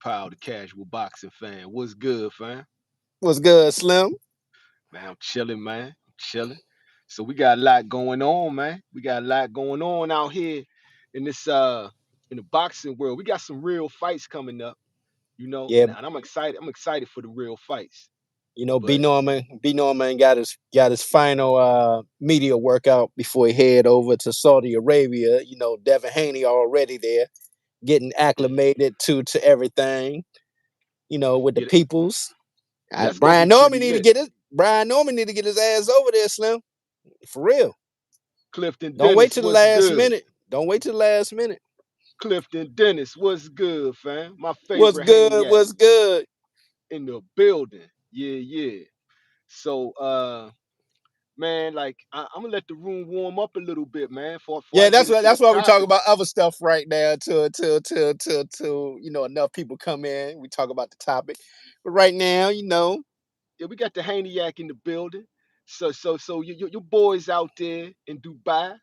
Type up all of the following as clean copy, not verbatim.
Paul, the casual boxing fan. What's good, fam? What's good, Slim? Man, I'm chilling, man. I'm chilling. So we got a lot going on, man. We got a lot going on out here in this in the boxing world. We got some real fights coming up, Yeah, and I'm excited. I'm excited for the real fights. B But Norman. B Norman got his final media workout before he head over to Saudi Arabia. Devin Haney already there, getting mm, acclimated to everything. With the yeah, peoples. that's gonna Brian be Norman pretty need to lit. get his Brian Norman need to get his ass over there, Slim. For real. Clifton Don't wait Dennis, till the what's last good? minute. Don't wait till the last minute. Clifton Dennis, what's good, fam? My What's favorite good? Haney What's good? in the building. Yeah, yeah. So man, like I'm gonna let the room warm up a little bit, man, before I Yeah, get that's what into the that's why we talk topic. about other stuff right now to enough people come in. We talk about the topic. But right now, Yeah, we got the Haniac in the building. So your boys out there in Dubai,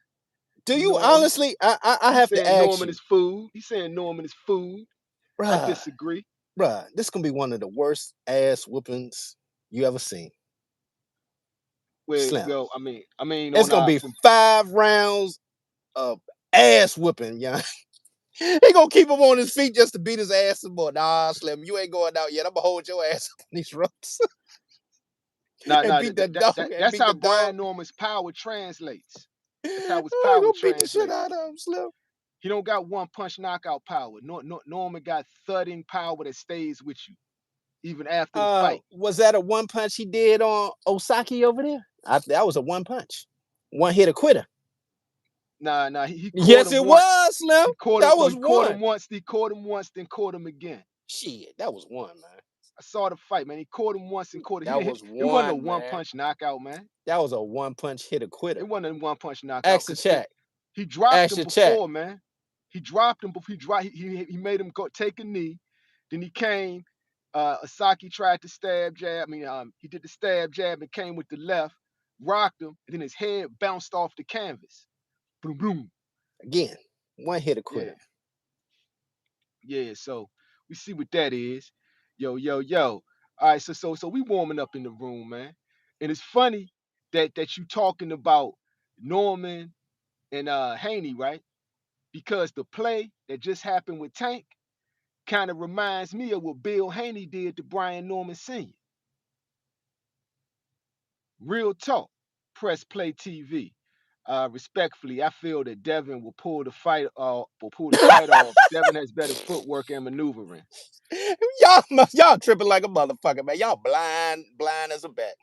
do you honestly I he's have to saying ask Norman you, is food. He's saying Norman is food. I bruh, disagree. this gonna be one of the worst ass whoopings you ever seen. Well, Slim. well, I mean, It's on gonna our be from 5 rounds of ass whooping, yeah. He gonna keep him on his feet just to beat his ass some more. Nah, Slim, you ain't going out yet. I'm gonna hold your ass up on these ropes nah, and nah, beat that dog and that's beat how the dog. Brian Norman's power translates. That's how his Oh, power gonna beat the shit translates. out of him, Slim. He don't got one punch knockout power. Norman got thudding power that stays with you even after the fight. Was that a one punch he did on Osaki over there? That was a one punch, one hit a quitter. Nah, he caught Yes, him it once. was, Slim. He caught him. That No, was he caught one. him once. He caught him once, then caught him again. Shit, that was one, man. I saw the fight, man. He caught him once and caught him. He That didn't hit. was It wasn't a one, one man. punch knockout, man. That was a one punch hit a It quitter. wasn't a one punch knockout Ask the because chat. he dropped Ask him the chat. before, man. He dropped him before he made him go take a knee. Then he came. Asaki tried to stab jab. He did the stab jab and came with the left, rocked him, and then his head bounced off the canvas. Boom, boom. Again, one hit a Yeah, quitter. yeah. So we see what that is. Yo, yo, yo. All right, so we warming up in the room, man. And it's funny that you talking about Norman and Haney, right? Because the play that just happened with Tank kind of reminds me of what Bill Haney did to Brian Norman Sr. Real talk. Press play TV. Respectfully, I feel that Devin will pull the fight off. Devin has better footwork and maneuvering. y'all tripping like a motherfucker, man. Y'all blind as a bat.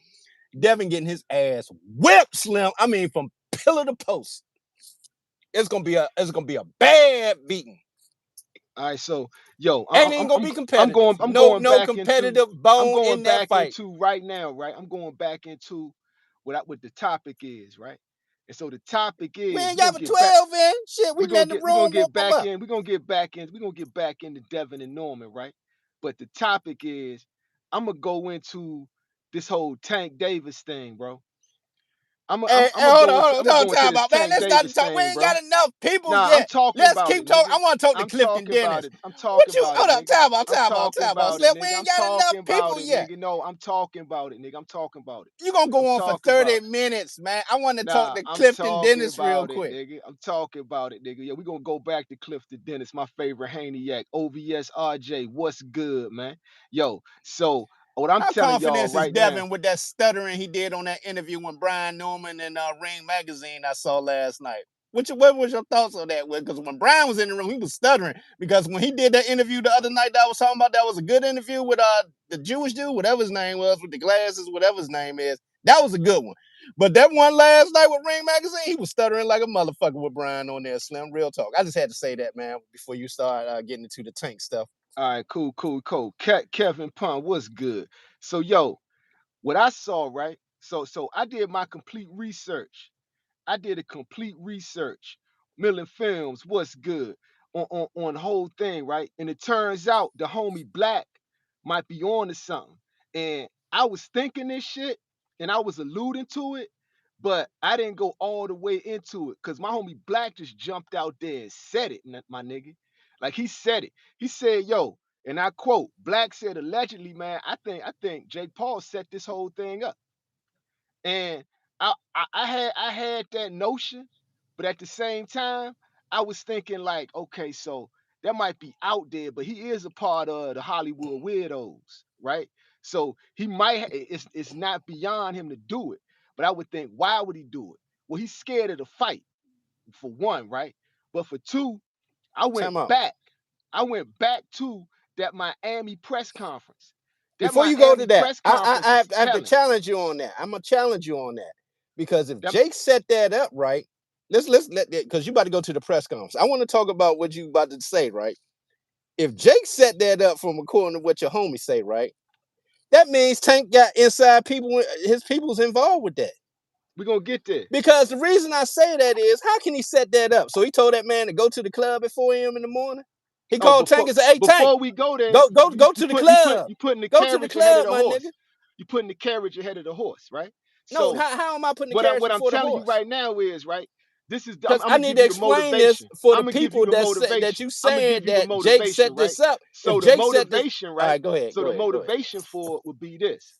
Devin getting his ass whipped, Slim. I mean, from pillar to post. It's gonna be a bad beating. All right, so yo, Ain't even gonna be competitive. I'm No, going no back into competitive bone in that fight. right now, right? I'm going back into what the topic is, right? And so the topic We is ain't got for 12 in. Shit, we letting the we're gonna room get warm back up. in, we're gonna get back into Devin and Norman, right? But the topic is I'm gonna go into this whole Tank Davis thing, bro. Hey, I'm hey, gonna hold on, go into hold I'm on, gonna hold on, go into time this out. Man, Tank let's not Davis talk. We thing, ain't bro. got enough people Nah, I'm yet. talking Let's about keep it, talking. nigga. I want to talk to I'm Clifton talking about Dennis. it. What you, hold on, time out, I'm time out, talking time out. about it, Slim, we nigga. ain't got enough people yet. No, I'm talking about it, nigga. I'm talking about it. You gonna I'm go on for talking about 30 it. minutes, man. I want to talk Nah, to I'm Clifton talking Dennis real about it, quick. nigga. I'm talking about it, nigga. Yeah, we gonna go back to Clifton Dennis, my favorite Haniac. OVS RJ, what's good, man? Yo, so what I'm How telling y'all confident is right now, Devin with that stuttering he did on that interview with Brian Norman and Ring Magazine I saw last night? What was your thoughts on that? Because when Brian was in the room, he was stuttering. Because when he did that interview the other night that I was talking about, that was a good interview with the Jewish dude, whatever his name was, with the glasses, whatever his name is. That was a good one. But that one last night with Ring Magazine, he was stuttering like a motherfucker with Brian on there, Slim. Real talk. I just had to say that, man, before you start getting into the Tank stuff. all right, cool. Kevin Pun, what's good? So yo, what I saw, right? So I did my complete research. I did a complete research. Millen Films, what's good on the whole thing, right? And it turns out the homie Black might be on to something. And I was thinking this shit and I was alluding to it, but I didn't go all the way into it because my homie Black just jumped out there and said it, my nigga. Like he said it. He said, yo, And I quote, Black said allegedly, man, I think Jake Paul set this whole thing up. And I had that notion, but at the same time, I was thinking like, okay, so that might be out there, but he is a part of the Hollywood weirdos, right? So he might it's not beyond him to do it. But I would think, why would he do it? Well, he's scared of the fight, for one, right? But for two, I Time went out. back. I went back to that Miami press conference. That Before you go to Miami that, press conference was I have to telling. challenge you on that. I'm gonna challenge you on that because if That, Jake set that up right, let's let that because you about to go to the press conference. I want to talk about what you about to say, right? If Jake set that up from according to what your homie say, right? That means Tank got inside people, his people's involved with that. we're gonna get there. Because the reason I say that is, how can he set that up? So he told that man to go to the club at 4 a.m. in the morning. He Oh, called Tank and said, "Hey, Tank, before we go there, go to the club. you putting the Go to the carriage ahead of club, the my nigga." horse. You putting the carriage ahead of the horse, right? No, So how am I putting the carriage what I'm before the telling you horse? right now is right. This is I'm Because I gonna need give to you the explain this motivation. for I'm the gonna give you people the that motivation. you I'm gonna saying give you the that Jake motivation, set right? this up. If So the Jake set this, motivation, all right? right, go ahead, So go the ahead, go ahead. motivation for it would be this: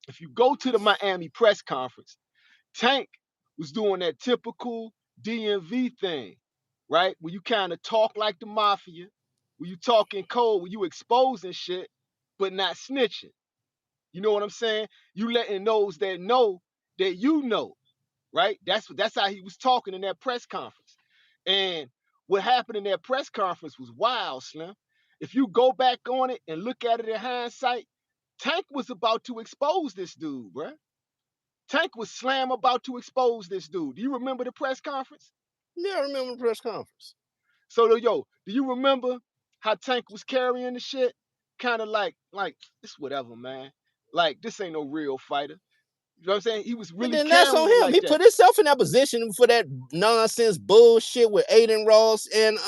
if you go to the Miami press conference, Tank was doing that typical DMV thing, right? Where you kind of talk like the mafia, where you talking cold, where you exposing shit, but not snitching. You know what I'm saying? You letting those that know that you know, right? That's how he was talking in that press conference. And what happened in that press conference was wild, Slim. If you go back on it and look at it in hindsight, Tank was about to expose this dude, bruh. Tank was slam about to expose this dude. Do you remember the press conference? Yeah, I remember the press conference. So yo, do you remember how Tank was carrying the shit? Kind of like it's whatever, man. Like this ain't no real fighter. You know what I'm saying? He was But really then that's on carrying it him. like He that. put himself in that position for that nonsense bullshit with Aiden Ross and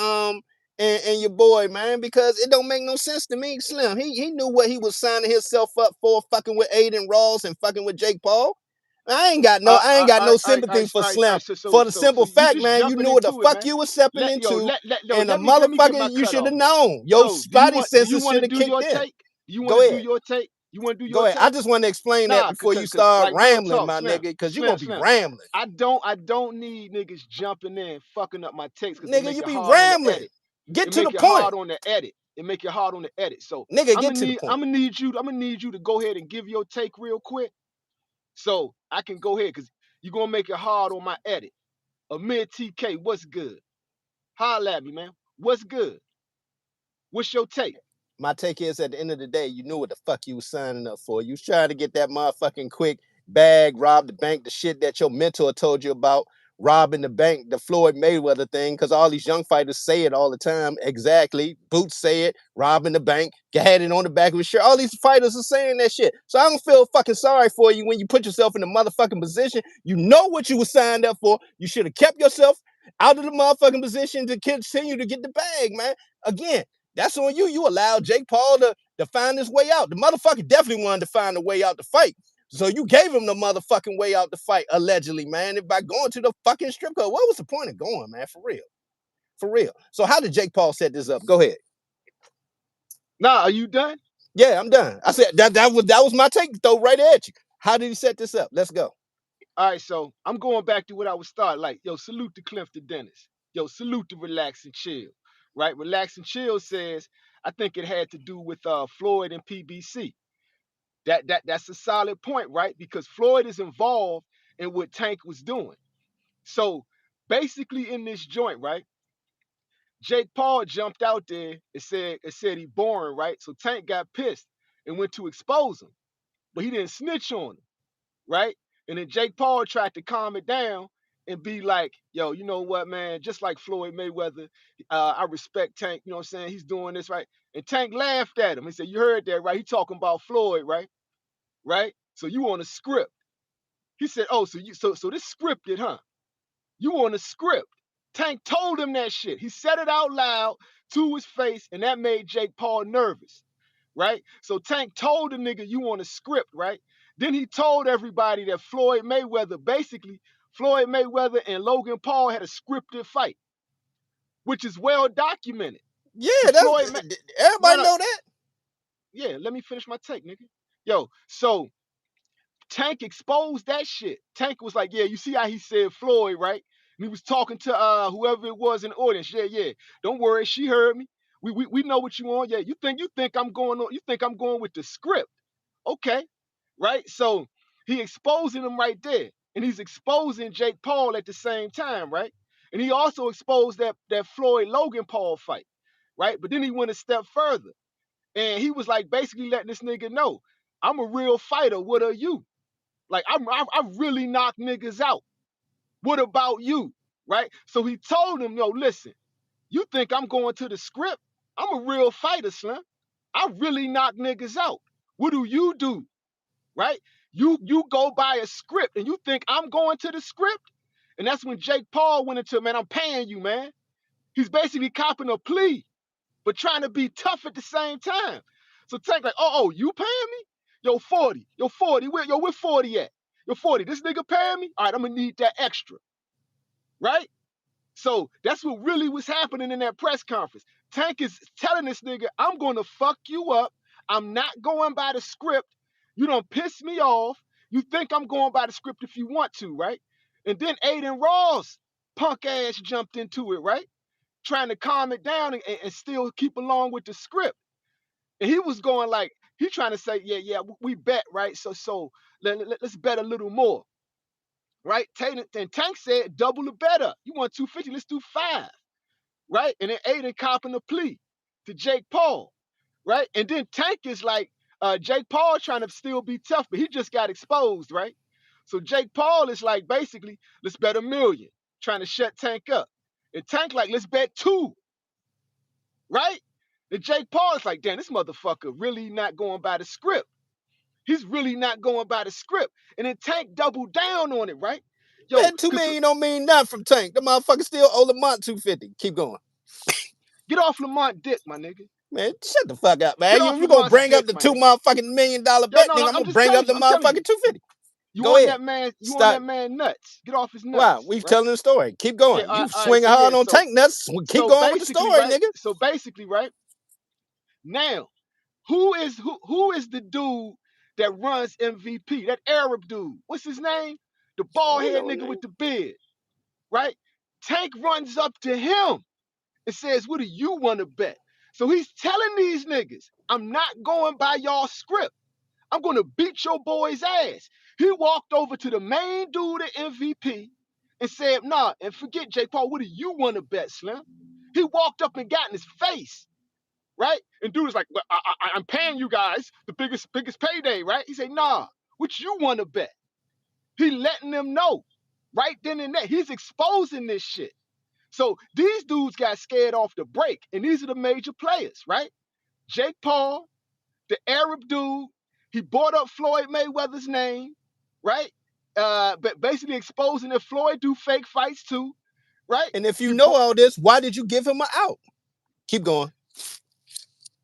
your boy, man, because it don't make no sense to me, Slim. He knew what he was signing himself up for, fucking with Aiden Ross and fucking with Jake Paul. I ain't got no sympathy for Slim. For the simple You fact, just man, you jumping knew what the into it, fuck man. you was stepping Let yo into, let let yo and the let me get my motherfucker you cut should have off, man. known. Your So spotty do you senses want should to have do your kicked in. take? Do you want Go to do ahead. your take? You want to do Go your ahead. I take? just want to explain that Nah, before you cause start like real rambling, talk, my Slim, nigga, because you're Slim, gonna be Slim. rambling. I don't need niggas jumping in, fucking up my takes, cause it Nigga, make you it be hard on the rambling. edit. Get It to the make it point. hard on the edit. It make it hard on the edit. So Nigga, get to the point. I'm gonna need you to go ahead and give your take real quick, so I can go ahead, cause you're gonna make it hard on my edit. Amir TK, what's good? Holla at me, man. What's good? What's your take? My take is at the end of the day, you knew what the fuck you was signing up for. You was trying to get that motherfucking quick bag, rob the bank, the shit that your mentor told you about, robbing the bank, the Floyd Mayweather thing, because all these young fighters say it all the time. Exactly. Boots say it, robbing the bank, had it on the back of his shirt. All these fighters are saying that shit. So I don't feel fucking sorry for you when you put yourself in a motherfucking position. You know what you were signed up for. You should have kept yourself out of the motherfucking position to continue to get the bag, man. Again, that's on you. You allowed Jake Paul to find his way out. The motherfucker definitely wanted to find a way out to fight. So you gave him the motherfucking way out to fight, allegedly, man. By going to the fucking strip club. What was the point of going, man? For real. For real. So how did Jake Paul set this up? Go ahead. Nah, are you done? Yeah, I'm done. I said that was my take, throw right at you. How did he set this up? Let's go. All right, so I'm going back to what I was starting. Like, yo, salute to Clifton Dennis. Yo, salute to Relax and Chill. Right? Relax and Chill says, I think it had to do with Floyd and PBC. That's a solid point, right? Because Floyd is involved in what Tank was doing. So basically in this joint, right? Jake Paul jumped out there and said he boring, right? So Tank got pissed and went to expose him, but he didn't snitch on him, right? And then Jake Paul tried to calm it down and be like, yo, you know what, man? Just like Floyd Mayweather, I respect Tank. You know what I'm saying? He's doing this right. And Tank laughed at him. He said, you heard that, right? He talking about Floyd, right? Right? So you on a script. He said, oh, so this scripted, huh? You on a script. Tank told him that shit. He said it out loud to his face, and that made Jake Paul nervous, right? So Tank told the nigga, you on a script, right? Then he told everybody that Floyd Mayweather and Logan Paul had a scripted fight, which is well documented. Yeah, The that's Floyd man. everybody No, know that. yeah, let me finish my take, nigga. Yo, so Tank exposed that shit. Tank was like, yeah, you see how he said Floyd, right? And he was talking to whoever it was in the audience. Yeah, yeah. Don't worry, she heard me. We know what you want. Yeah, you think I'm going on, you think I'm going with the script. Okay. Right? So he exposing him right there. And he's exposing Jake Paul at the same time, right? And he also exposed that Floyd Logan Paul fight, right? But then he went a step further. And he was like basically letting this nigga know, I'm a real fighter. What are you? Like I really knock niggas out. What about you? Right? So he told him, yo, listen, you think I'm going to the script? I'm a real fighter, Slim. I really knock niggas out. What do you do? Right? You go by a script and you think I'm going to the script? And that's when Jake Paul went into, man, I'm paying you, man. He's basically copping a plea, but trying to be tough at the same time. So Tank like, oh, you paying me? Yo, 40. Yo, 40. Where 40 at? Yo, 40. This nigga paying me? All right, I'm gonna need that extra. Right? So that's what really was happening in that press conference. Tank is telling this nigga, I'm gonna fuck you up. I'm not going by the script. You don't piss me off. You think I'm going by the script if you want to, right? And then Aiden Ross, punk ass, jumped into it, right? Trying to calm it down and still keep along with the script. And he was going like, he trying to say, yeah, we bet, right? So let's bet a little more, right? And Tank said, double the bet up. You want 250? Let's do 5, right? And then Aiden copping a plea to Jake Paul, right? And then Tank is like, Jake Paul trying to still be tough, but he just got exposed, right? So Jake Paul is like, basically, let's bet $1 million, trying to shut Tank up. And Tank like, let's bet 2, right? And Jake Paul is like, damn, this motherfucker really not going by the script. He's really not going by the script. And then Tank doubled down on it, right? Yo, Man, $2 million don't mean nothing from Tank. The motherfucker still owe Lamont $250. Keep going. get off Lamont dick, my nigga. Man, shut the fuck up, man. Get off You gonna Lamont's bring up dick, the my $2 nigga. motherfucking $1 million Yo, bet, no, nigga. I'm I'm gonna just bring telling up the you. I'm telling you. motherfucking $250. You Go on ahead. that man? You on Stop. that man nuts? Get off his nuts. Wow, we've right? telling the story. Keep going. Yeah, You all right. swinging So hard yeah, on Tank nuts. Keep going with the basically, story, right? nigga. So basically, right now, who is the dude that runs MVP? That Arab dude. What's his name? The bald head nigga with the beard, right? Tank runs up to him and says, what do you want to bet? So he's telling these niggas, I'm not going by y'all script. I'm going to beat your boy's ass. He walked over to the main dude at MVP and said, nah, and forget Jake Paul, what do you want to bet, Slim? He walked up and got in his face, right? And dude was like, well, I'm paying you guys the biggest payday, right? He said, nah, what you want to bet? He letting them know right then and there. He's exposing this shit. So these dudes got scared off the break, and these are the major players, right? Jake Paul, the Arab dude, he brought up Floyd Mayweather's name, right? But basically exposing that Floyd do fake fights too, right? And if you know all this, why did you give him an out? Keep going.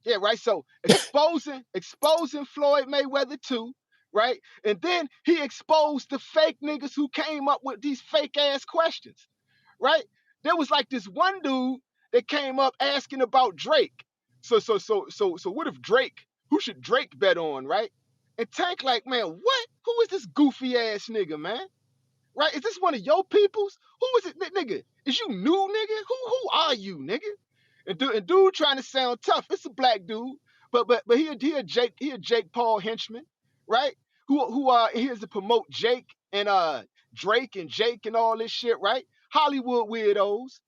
Yeah, right. So exposing Floyd Mayweather too, right? And then he exposed the fake niggas who came up with these fake ass questions, right? There was like this one dude that came up asking about Drake. So what if Drake? Who should Drake bet on, right? And Tank like, man, what? Who is this goofy ass nigga, man? Right? Is this one of your peoples? Who is it, nigga? Is you new, nigga? Who are you, nigga? And dude trying to sound tough. It's a black dude, but he a Jake Paul henchman, right? Who he is to promote Jake and Drake and Jake and all this shit, right? Hollywood weirdos.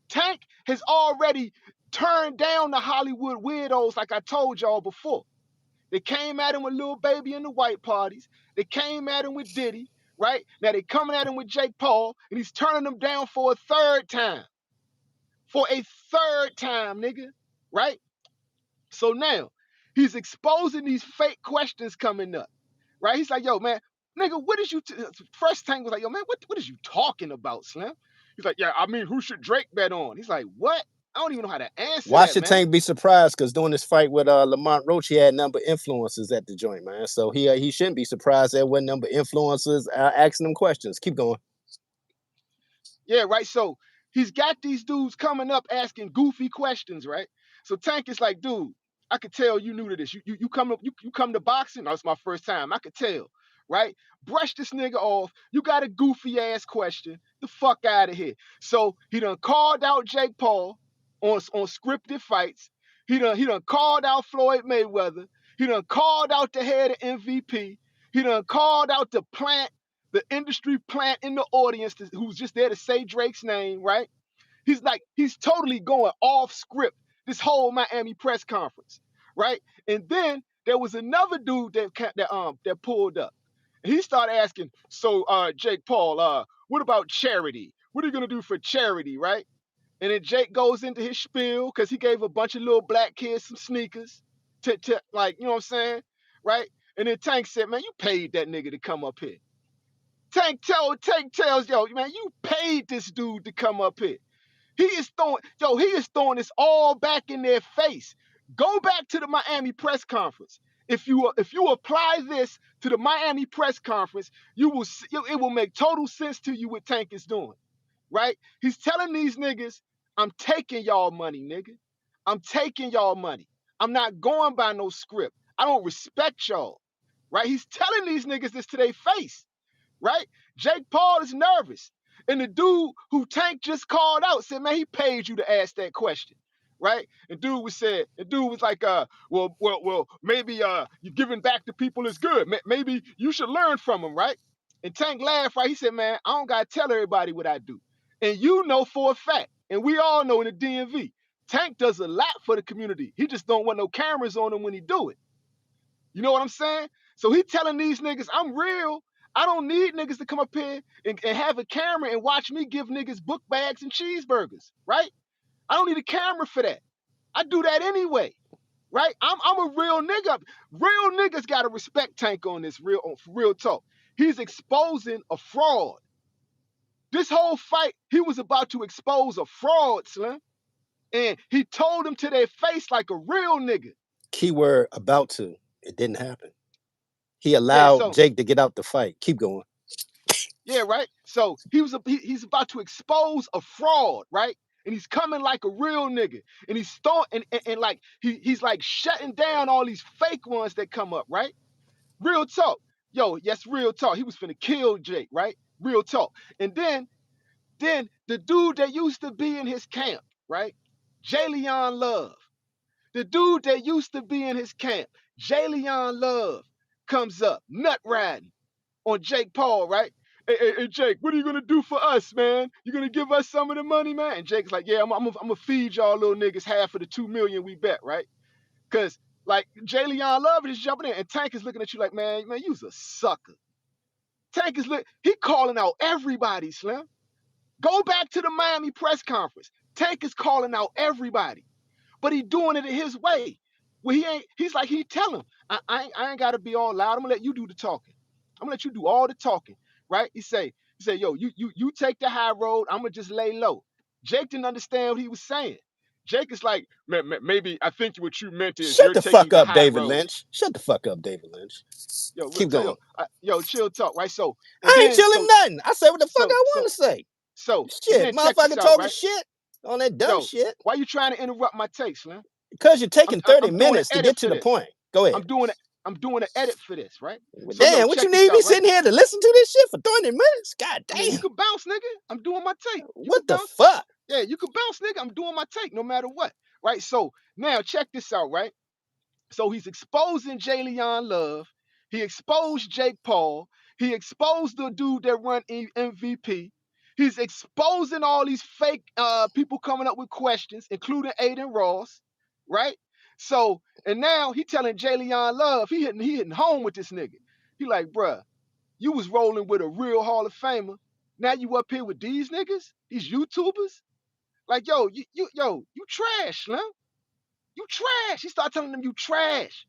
Tank has already turned down the Hollywood weirdos, like I told y'all before. They came at him with Lil Baby and the white parties. They came at him with Diddy, right? Now they coming at him with Jake Paul, and he's turning them down for a third time. Nigga, right? So now he's exposing these fake questions coming up, right? He's like, yo, man, nigga, what is you? First Tank was like, yo, man, what is you talking about, Slim? He's like, yeah, I mean, who should Drake bet on? He's like, what? I don't even know how to answer Why that, should man. Tank be surprised? Because during this fight with Lamont Roach, he had number influencers at the joint, man. So he shouldn't be surprised there wasn't number influencers asking him questions. Keep going. Yeah, right. So he's got these dudes coming up asking goofy questions, right? So Tank is like, dude, I could tell you new to this. You come to boxing? No, it's my first time. I could tell, right? Brush this nigga off. You got a goofy ass question. The fuck out of here. So he done called out Jake Paul on scripted fights. He done called out Floyd Mayweather. He done called out the head of MVP. He done called out the industry plant in the audience who's just there to say Drake's name, right? He's totally going off script this whole Miami press conference, right? And then there was another dude that pulled up. And he started asking, so Jake Paul, what about charity? What are you gonna do for charity, right? And then Jake goes into his spiel because he gave a bunch of little black kids some sneakers to like, you know what I'm saying, right? And then Tank said, man, you paid that nigga to come up here. Tank tells, yo, man, you paid this dude to come up here. He is throwing this all back in their face. Go back to the Miami press conference. If you apply this to the Miami press conference, it will make total sense to you what Tank is doing, right? He's telling these niggas, I'm taking y'all money, nigga. I'm taking y'all money. I'm not going by no script. I don't respect y'all, right? He's telling these niggas this to their face, right? Jake Paul is nervous. And the dude who Tank just called out said, man, he paid you to ask that question, right? And dude was like, well, maybe you giving back to people is good. Maybe you should learn from him, right? And Tank laughed, right? He said, man, I don't got to tell everybody what I do. And you know for a fact, and we all know in the DMV, Tank does a lot for the community. He just don't want no cameras on him when he do it. You know what I'm saying? So he telling these niggas, I'm real. I don't need niggas to come up here and have a camera and watch me give niggas book bags and cheeseburgers, right? I don't need a camera for that. I do that anyway, right? I'm a real nigga. Real niggas gotta respect Tank on this real talk. He's exposing a fraud. This whole fight, he was about to expose a fraud, Slim. And he told them to their face like a real nigga. Keyword about to. It didn't happen. He allowed Jake to get out the fight. Keep going. Yeah, right. So he's about to expose a fraud, right? And he's coming like a real nigga. And he's throwing and like he's like shutting down all these fake ones that come up, right? Real talk. Yo, yes, real talk. He was finna kill Jake, right? Real talk. And then the dude that used to be in his camp, right? Jalen Love. The dude that used to be in his camp, Jalen Love, comes up, nut riding on Jake Paul, right? Hey, Jake, what are you gonna do for us, man? You gonna give us some of the money, man? And Jake's like, yeah, I'm gonna feed y'all little niggas half of the $2 million we bet, right? Cause like Jalen Love is jumping in, and Tank is looking at you like, man, you's a sucker. Tank is he calling out everybody, Slim. Go back to the Miami press conference. Tank is calling out everybody, but he doing it in his way. Well, he's like, he tell him, I ain't gotta be all loud. I'm gonna let you do the talking. I'm gonna let you do all the talking, right? He say, yo, you take the high road. I'm gonna just lay low. Jake didn't understand what he was saying. Jake is like, maybe I think what you meant is shut the fuck up, David Lynch. Shut the fuck up, David Lynch. Yo, keep going. Yo, chill talk, right? So I ain't chilling nothing. I say what the fuck I want to say. So shit, motherfucker talking shit on that dumb shit. Why you trying to interrupt my takes, man? Because you're taking 30 minutes to get to the point. Go ahead. I'm doing an edit for this, right? Well, so, damn, what you need me sitting here to listen to this shit for 30 minutes? God damn. You can bounce, nigga. I'm doing my take. What the fuck? Yeah, you can bounce, nigga. I'm doing my take no matter what, right? So now check this out, right? So he's exposing Jalen Love. He exposed Jake Paul. He exposed the dude that run MVP. He's exposing all these fake people coming up with questions, including Aiden Ross, right? So, and now he telling Jalen Love, he hitting home with this nigga. He like, bruh, you was rolling with a real Hall of Famer. Now you up here with these niggas, these YouTubers? Like, yo, you trash, Slim. You trash. He started telling them you trash,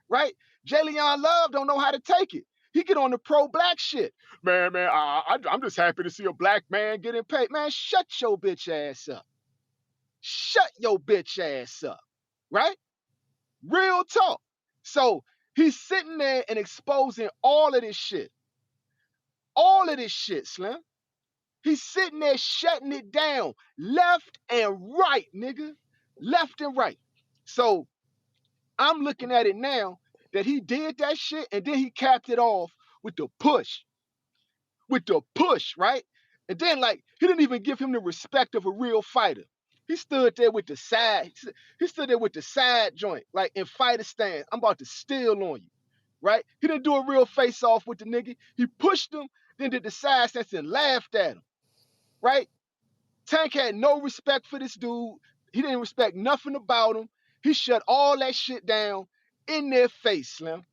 right? Jalen Love don't know how to take it. He get on the pro-black shit. Man, I'm just happy to see a black man getting paid. Man, shut your bitch ass up. Shut your bitch ass up, right? Real talk. So he's sitting there and exposing all of this shit. All of this shit, Slim. He's sitting there shutting it down left and right, nigga. Left and right. So I'm looking at it now that he did that shit and then he capped it off with the push. With the push, right? And then like he didn't even give him the respect of a real fighter. He stood there with the side. He stood there with the side joint, like in fighter stance. I'm about to steal on you, right? He didn't do a real face off with the nigga. He pushed him, then did the side stance and laughed at him, right? Tank had no respect for this dude. He didn't respect nothing about him. He shut all that shit down in their face, Slim.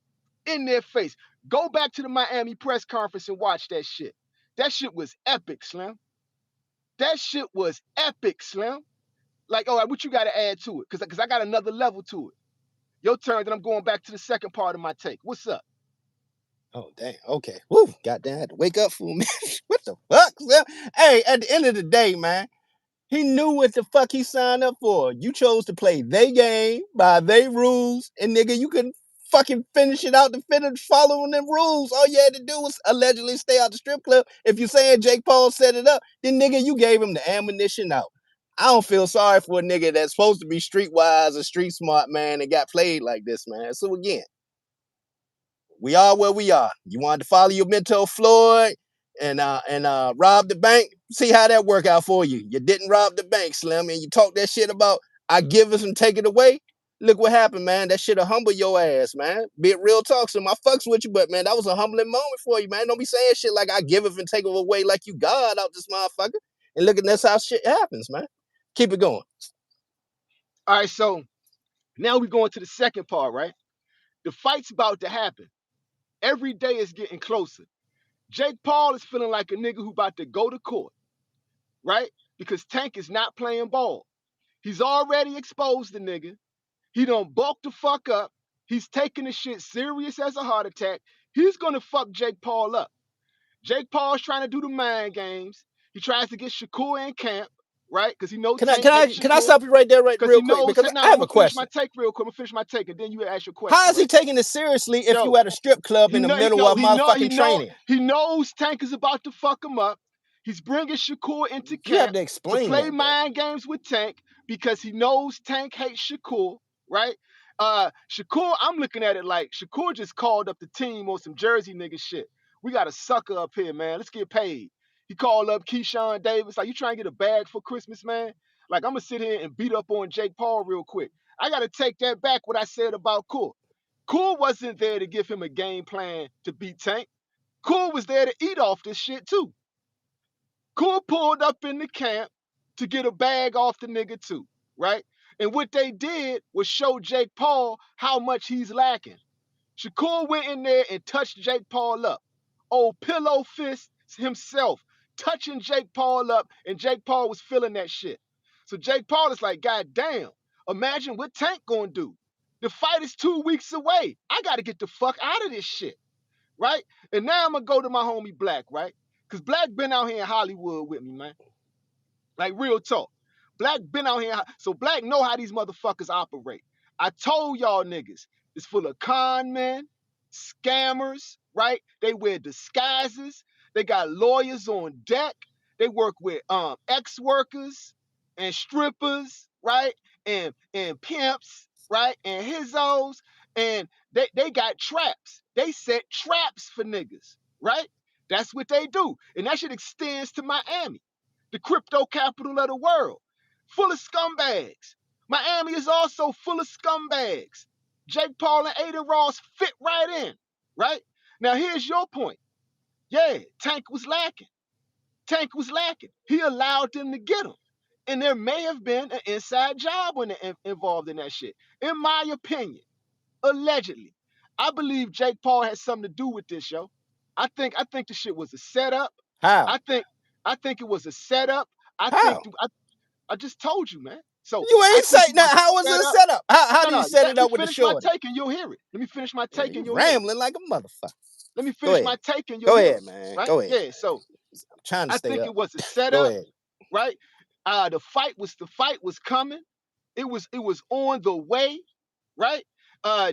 In their face. Go back to the Miami press conference and watch that shit. That shit was epic, Slim. That shit was epic, Slim. Like, all right, what you got to add to it? Because I got another level to it. Your turn, then I'm going back to the second part of my take. What's up? Oh, damn. Okay. Woo. Goddamn, I had to wake up for a minute. What the fuck, Slim? Hey, at the end of the day, man, he knew what the fuck he signed up for. You chose to play their game by their rules, and nigga, you couldn't fucking finish it out to finish following them rules. All you had to do was allegedly stay out the strip club. If you're saying Jake Paul set it up, then nigga, you gave him the ammunition out. I don't feel sorry for a nigga that's supposed to be streetwise, a street smart man, and got played like this, man. So again, we are where we are. You wanted to follow your mentor Floyd and rob the bank. See how that work out for you. You didn't rob the bank, Slim, and you talk that shit about I give it and take it away. Look what happened, man. That shit'll humble your ass, man. Be it real talk. So I fucks with you, but man, that was a humbling moment for you, man. Don't be saying shit like I give it and take it away like you God out this motherfucker. And look at that's how shit happens, man. Keep it going. All right, so now we going to the second part, right? The fight's about to happen. Every day is getting closer. Jake Paul is feeling like a nigga who about to go to court, right? Because Tank is not playing ball. He's already exposed the nigga. He done bulked the fuck up. He's taking the shit serious as a heart attack. He's gonna fuck Jake Paul up. Jake Paul's trying to do the mind games. He tries to get Shakur in camp, right? Because he knows Tank hates Shakur. Can I stop you right there, right real quick? Because I have a question. I'm gonna finish my take real quick. I'm gonna finish my take, and then you ask your question. How is he taking it seriously if you at a strip club in the middle of motherfucking training? He knows Tank is about to fuck him up. He's bringing Shakur into camp You have to explain to play that, mind games with Tank because he knows Tank hates Shakur, right? Shakur, I'm looking at it like Shakur just called up the team on some Jersey nigga shit. We got a sucker up here, man. Let's get paid. He called up Keyshawn Davis. Like, you trying to get a bag for Christmas, man? Like, I'm going to sit here and beat up on Jake Paul real quick. I got to take that back, what I said about Cool. Cool wasn't there to give him a game plan to beat Tank. Cool was there to eat off this shit, too. Cool pulled up in the camp to get a bag off the nigga, too, right? And what they did was show Jake Paul how much he's lacking. Shakur went in there and touched Jake Paul up. Old Pillow Fist himself touching Jake Paul up, and Jake Paul was feeling that shit. So Jake Paul is like, God damn, imagine what Tank gonna do. The fight is 2 weeks away. I gotta get the fuck out of this shit, right? And now I'm gonna go to my homie Black, right? Because Black been out here in Hollywood with me, man. Like, real talk. Black been out here, so Black know how these motherfuckers operate. I told y'all niggas, it's full of con men, scammers, right? They wear disguises. They got lawyers on deck. They work with ex-workers and strippers, right? And pimps, right? And hizzos. And they got traps. They set traps for niggas, right? That's what they do. And that shit extends to Miami, the crypto capital of the world, full of scumbags. Miami is also full of scumbags. Jake Paul and Adin Ross fit right in, right? Now, here's your point. Yeah, Tank was lacking. Tank was lacking. He allowed them to get him. And there may have been an inside job when they're involved in that shit. In my opinion, allegedly, I believe Jake Paul had something to do with this, yo. I think the shit was a setup. How? I think it was a setup. How? I just told you, man. So you ain't saying now. How was it a setup? How do you set it up with the shorty? Let me finish my take and you'll hear it. Let me finish my take and you'll rambling like a motherfucker. Let me finish my take and you'll hear it. Go ahead, man. Right? Go ahead. Yeah. So I'm trying to stay I think up. it was a setup. Right. The fight was coming. It was on the way. Right.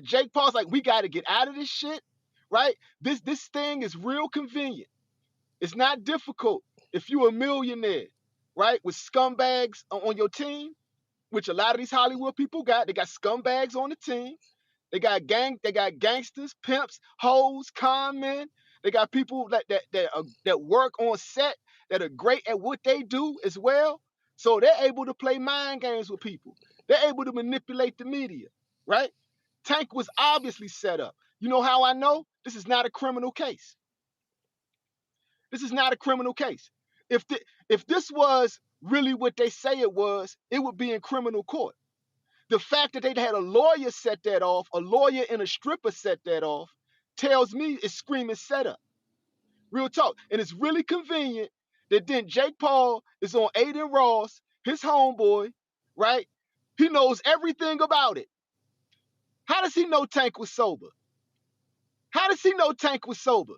Jake Paul's like, we got to get out of this shit. Right. This thing is real convenient. It's not difficult. If you're a millionaire, right, with scumbags on your team, which a lot of these Hollywood people got, they got scumbags on the team. They got gangsters, pimps, hoes, con men. They got people that work on set that are great at what they do as well. So they're able to play mind games with people. They're able to manipulate the media, right? Tank was obviously set up. You know how I know? This is not a criminal case. This is not a criminal case. If this was really what they say it was, it would be in criminal court. The fact that they had a lawyer set that off, a lawyer and a stripper set that off, tells me it's screaming setup. Real talk. And it's really convenient that then Jake Paul is on Aiden Ross, his homeboy, right? He knows everything about it. How does he know Tank was sober? How does he know Tank was sober?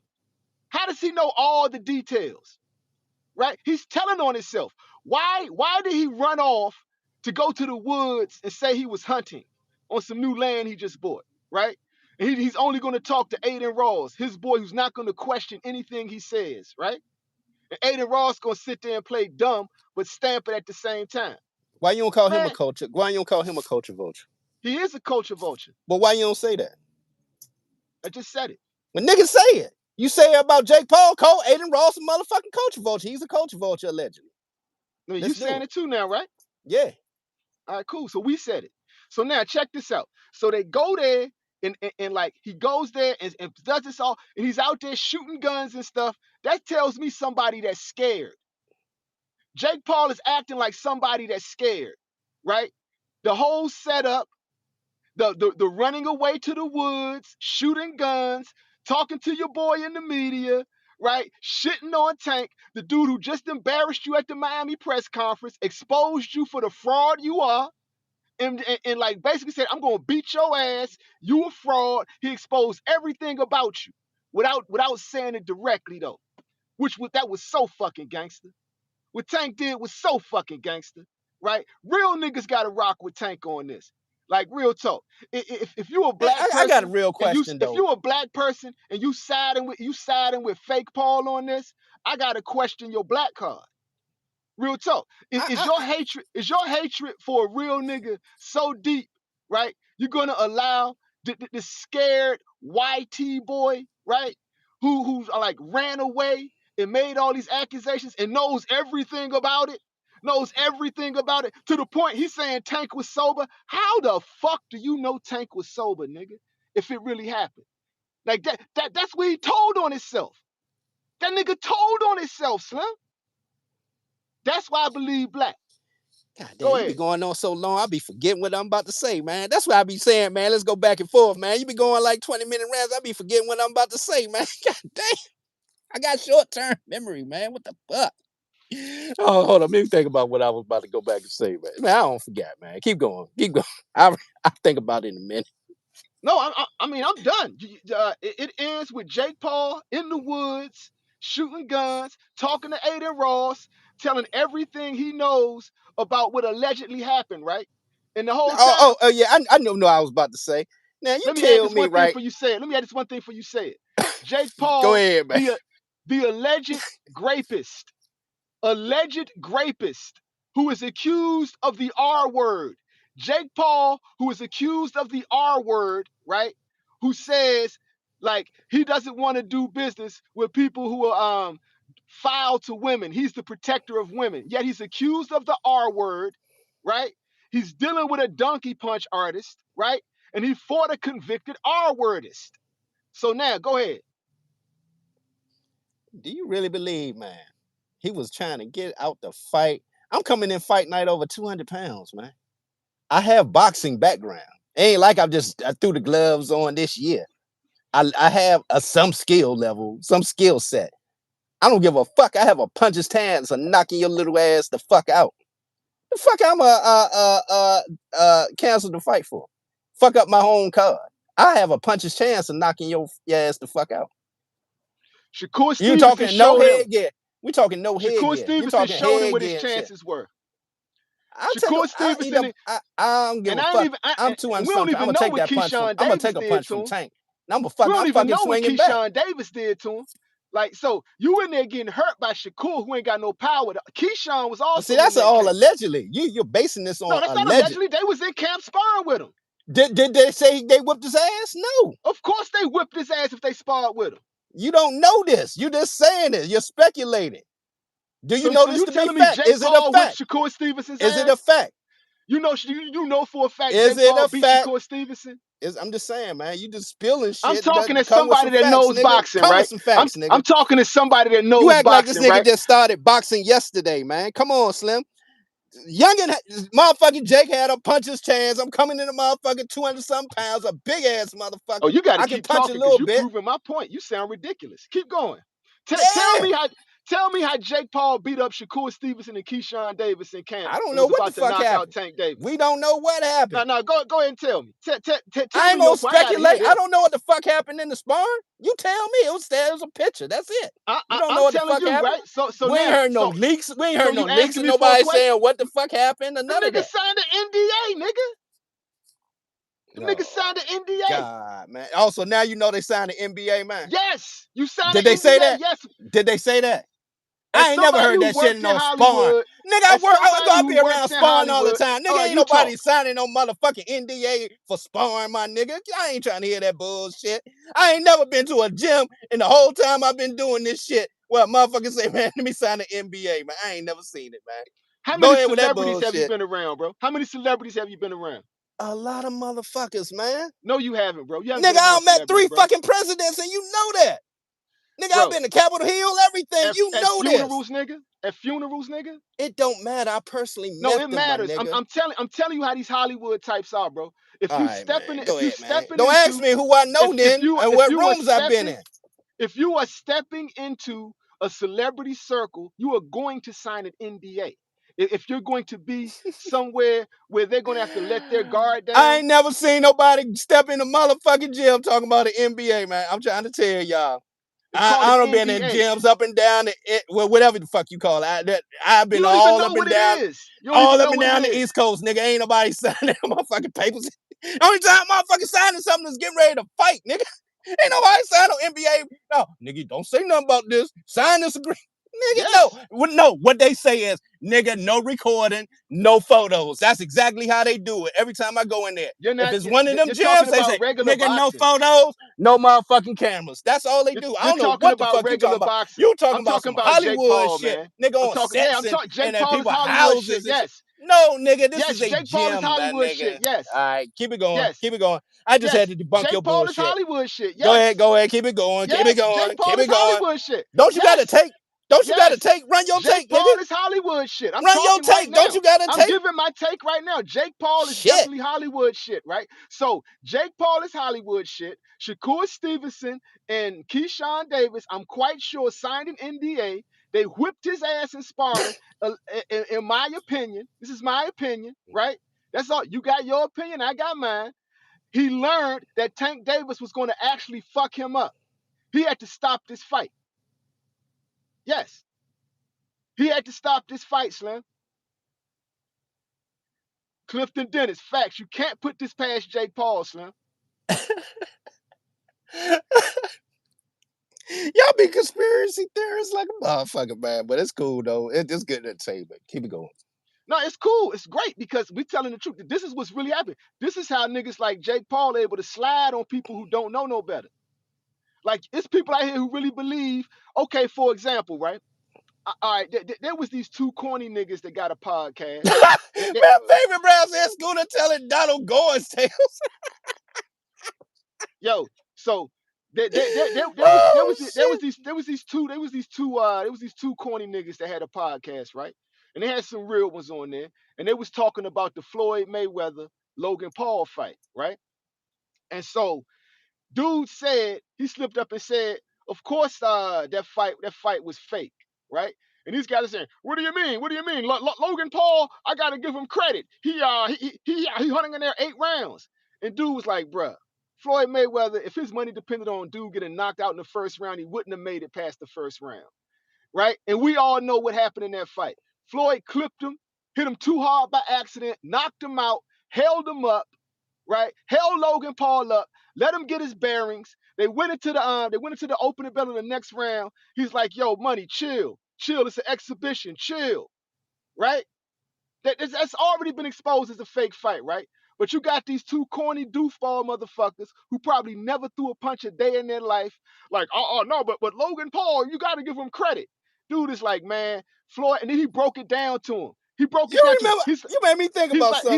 How does he know all the details? Right? He's telling on himself. Why did he run off to go to the woods and say he was hunting on some new land he just bought, right? And he's only going to talk to Aiden Ross, his boy, who's not going to question anything he says, right? And Aiden Ross going to sit there and play dumb, but stamp it at the same time. Why you don't call him a culture? Why you don't call him a culture vulture? He is a culture vulture. But why you don't say that? I just said it. When niggas say it. You say about Jake Paul, Cole, Aiden Ross, a motherfucking culture vulture. He's a culture vulture, allegedly. I mean, you saying it too now, right? Yeah. All right, cool. So we said it. So now check this out. So they go there and like he goes there and does this all, and he's out there shooting guns and stuff. That tells me somebody that's scared. Jake Paul is acting like somebody that's scared, right? The whole setup, the running away to the woods, shooting guns, talking to your boy in the media, right? Shitting on Tank, the dude who just embarrassed you at the Miami press conference, exposed you for the fraud you are, and like basically said, I'm gonna beat your ass, you a fraud. He exposed everything about you without saying it directly though, that was so fucking gangster. What Tank did was so fucking gangster, right? Real niggas gotta rock with Tank on this. Like real talk. If you a black person, I got a real question though. If you a black person and you siding with fake Paul on this, I gotta question your black card. Real talk. Is your hatred for a real nigga so deep, right? You're gonna allow the scared YT boy, right? Who's like ran away and made all these accusations and knows everything about it, to the point he's saying Tank was sober. How the fuck do you know Tank was sober, nigga? If it really happened. Like that's what he told on himself. That nigga told on himself, Slim. That's why I believe black. God damn, you be going on so long, I be forgetting what I'm about to say, man. That's what I be saying, man. Let's go back and forth, man. You be going like 20-minute rants, I be forgetting what I'm about to say, man. God damn. I got short-term memory, man. What the fuck? Oh, hold on. Let me think about what I was about to go back and say, man. I don't forget, man. Keep going. I'll think about it in a minute. No, I mean, I'm done. It ends with Jake Paul in the woods, shooting guns, talking to Aiden Ross, telling everything he knows about what allegedly happened, right? And the whole time. Oh, yeah. I know what I was about to say. Now, you tell me, right? Let me add this one thing for you say it. Jake Paul, go ahead, man. The alleged rapist who is accused of the R word. Jake Paul, who is accused of the R word, right? Who says like he doesn't want to do business with people who are foul to women. He's the protector of women. Yet he's accused of the R word, right? He's dealing with a donkey punch artist, right? And he fought a convicted R wordist. So now, go ahead. Do you really believe, man, he was trying to get out the fight? I'm coming in fight night over 200 pounds, man. I have boxing background. It ain't like I threw the gloves on this year. I have some skill level, some skill set. I don't give a fuck. I have a puncher's chance of knocking your little ass the fuck out. The fuck I'm cancel the fight for? Fuck up my own card. I have a puncher's chance of knocking your ass the fuck out. Shakur Stevenson you talking no head gear. We talking no head gear. Shakur Stevenson showed him what his chances were. Shakur Stevenson, I don't give a fuck. I'm 200 something. I'm gonna take that punch. I'm gonna take a punch from Tank. I'm gonna fucking swing it back. Keyshawn Davis did to him. Like, so you in there getting hurt by Shakur, who ain't got no power. Keyshawn was also See, that's in that all camp. allegedly. You're basing this No, on that's not alleged. allegedly. They was in camp sparring with him. Did they say they whipped his ass? No. Of course they whipped his ass if they sparred with him. You don't know this. You're just saying it. You're speculating. Do you know So this you to be telling me fact? Jake Is it a Paul whipped fact? Shakur Stevenson's Is ass? it a fact? You know for a fact Is Jake it Paul a beat fact? Shakur Stevenson. I'm just saying, man. You just spilling shit. I'm talking to Come with somebody some that facts, knows nigga. boxing, Come right? with some facts, nigga. I'm talking to somebody that You knows act like this boxing, nigga right? just started boxing yesterday, man. Come on, Slim. Youngin, motherfucking Jake had a puncher's chance. I'm coming in a motherfucking 200-something pounds, a big ass motherfucker. Oh, you got to I can keep punch talking a because little you bit. proving my point. You sound ridiculous. Keep going. Yeah. Tell me how Jake Paul beat up Shakur Stevenson and Keyshawn Davis in camp. I don't and know was what about the to fuck knock out happened. Tank Davis. We don't know what happened. No, go ahead and tell me. Tell I ain't me your gonna point. I gotta hear speculate. this. I don't know what the fuck happened in the sparring. You tell me. It was a picture. That's it. You don't know I'm what the telling fuck you, happened. right? So We ain't now, heard no leaks. We ain't so heard no you leaks asking and me for a nobody question? saying what the fuck happened or The none of nigga that. signed an NDA, nigga. The nigga signed an NDA. God, man. Also, now you know they signed an NBA, man. Yes, you signed Did an they NDA. say that? Yes. Did they say that? As I ain't never somebody heard who that shit worked in in no sparring. Hollywood, Nigga, as somebody I who be around works in sparring all the Hollywood, time. Nigga, ain't you nobody talk. signing no motherfucking NDA for sparring, my nigga. I ain't trying to hear that bullshit. I ain't never been to a gym in the whole time I've been doing this shit. Well, motherfuckers say, man, let me sign an NBA, man. I ain't never seen it, man. How Go many ahead with that celebrities have you bullshit. been around, bro? How many celebrities have you been around? A lot of motherfuckers, man. No, you haven't, bro. You haven't Nigga, been around I met 3 celebrities, bro. fucking presidents and you know that. Nigga, I've Bro, been to Capitol Hill, everything. You at know this. funerals, nigga. At funerals, nigga. It don't matter. I personally No, met it them, my matters. nigga. I'm telling you how these Hollywood types are, bro. If All you right, stepping, man. if Go you ahead, man. stepping Don't into, ask me who I know then and what rooms I've been in. If you are stepping into a celebrity circle, you are going to sign an NDA. If you're going to be somewhere where they're going to have to let their guard down. I ain't never seen nobody step in the motherfucking gym talking about the NBA, man. I'm trying to tell y'all. I don't been in gyms up and down, whatever the fuck you call it. I've been all up and down, all up and down the East Coast, nigga. Ain't nobody signing motherfucking papers. Only time motherfucking signing something is getting ready to fight, nigga. Ain't nobody signing no NBA. No, nigga, don't say nothing about this. Sign this agreement. Nigga, yes. No. What they say is, nigga, no recording, no photos. That's exactly how they do it. Every time I go in there. If it's one of them gyms, they say, nigga, boxing. No photos, no motherfucking cameras. That's all they do. I don't know what the fuck you talking about. You talking about some Hollywood shit. Man. Nigga on sets and people houses. Yes. No, nigga, this is a Jake gym, Paul is Hollywood nigga. Shit. Yes. All right, keep it going. Yes. Keep it going. I just had to debunk Jake your Paul bullshit. Is Hollywood shit. Yes. Go ahead. Keep it going. Keep it going. Jake Paul keep is it going. Hollywood shit. Don't you gotta take? Don't you gotta take? Run your take, nigga. Jake Paul is Hollywood shit. I'm Run your take. Right now. Don't you gotta take? I'm giving my take right now. Jake Paul is definitely Hollywood shit, right? So Jake Paul is Hollywood shit. Shakur Stevenson and Keyshawn Davis, I'm quite sure, signed an NDA. They whipped his ass in sparring. In my opinion, this is my opinion, right? That's all. You got your opinion. I got mine. He learned that Tank Davis was going to actually fuck him up. He had to stop this fight. Yes. He had to stop this fight, Slim. Clifton Dennis, facts. You can't put this past Jake Paul, Slim. Y'all be conspiracy theorists like a motherfucker, man. But it's cool, though. It's good entertainment. Keep it going. No, it's cool. It's great because we're telling the truth. This is what's really happening. This is how niggas like Jake Paul are able to slide on people who don't know no better. Like, it's people out here who really believe, okay, for example, right? All right, there was these 2 corny niggas that got a podcast. My favorite Browns at school to telling Donald Gore's tales. Yo, so there was these two corny niggas that had a podcast, right? And they had some real ones on there, and they was talking about the Floyd Mayweather Logan Paul fight, right? And so dude said, he slipped up and said, of course that fight was fake, right? And these guys are saying, what do you mean? What do you mean? Logan Paul, I gotta give him credit. He hunting in there 8 rounds. And dude was like, bruh, Floyd Mayweather, if his money depended on dude getting knocked out in the first round, he wouldn't have made it past the first round, right? And we all know what happened in that fight. Floyd clipped him, hit him too hard by accident, knocked him out, held him up, right? Held Logan Paul up. let him get his bearings. They went into the opening bell in the next round. He's like, yo, Money, chill. It's an exhibition, chill. Right? That's already been exposed as a fake fight, right? But you got these two corny doofball motherfuckers who probably never threw a punch a day in their life. Like, oh no, but Logan Paul, you got to give him credit. Dude is like, man, Floyd, and then he broke it down to him. He broke it You down to him. remember? You made me think about something.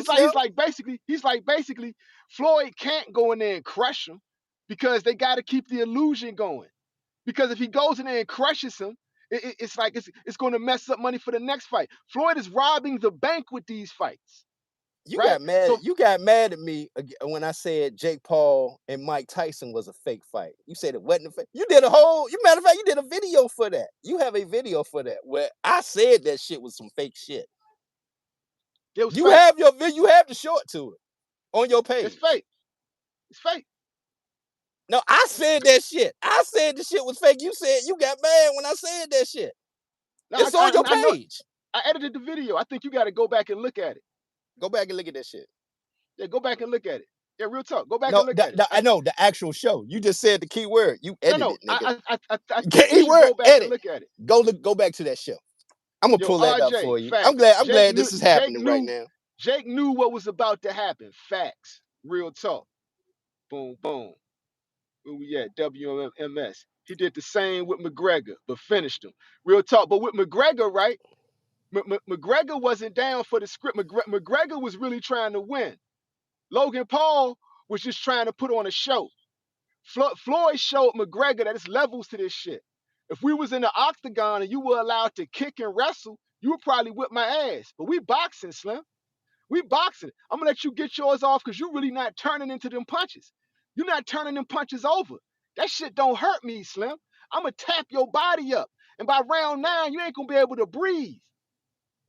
He's like basically Floyd can't go in there and crush him because they got to keep the illusion going. Because if he goes in there and crushes him, it's like it's going to mess up money for the next fight. Floyd is robbing the bank with these fights. You right? got mad. So You got mad at me when I said Jake Paul and Mike Tyson was a fake fight. You said it wasn't a fake. You did a whole. You matter of fact, you did a video for that. You have a video for that where I said that shit was some fake shit. it was You fake. have your video. You have the short to it on your page. It's fake. It's fake. No, I said that shit. I said the shit was fake. You said you got mad when I said that shit. No, It's on your know- page. I edited the video. I think you got to go back and look at it. Go back and look at that shit. Yeah, go back and look at it. Yeah, real talk. Go back No, and look at it. I know the actual show. You just said the key word. You edited it, nigga. I think you should go back and look at it. Go back to that show. I'm gonna pull that up for you. Facts. I'm glad this is happening right now. Jake knew what was about to happen. Facts. Real talk. Boom, boom. Where we at? WMS. He did the same with McGregor, but finished him. Real talk. But with McGregor, right? McGregor wasn't down for the script. McGregor was really trying to win. Logan Paul was just trying to put on a show. Floyd showed McGregor that it's levels to this shit. If we was in the octagon and you were allowed to kick and wrestle, you would probably whip my ass. But we boxing, Slim. We boxing. I'm gonna let you get yours off because you're really not turning into them punches. You're not turning them punches over. That shit don't hurt me, Slim. I'm gonna tap your body up. And by round 9, you ain't gonna be able to breathe.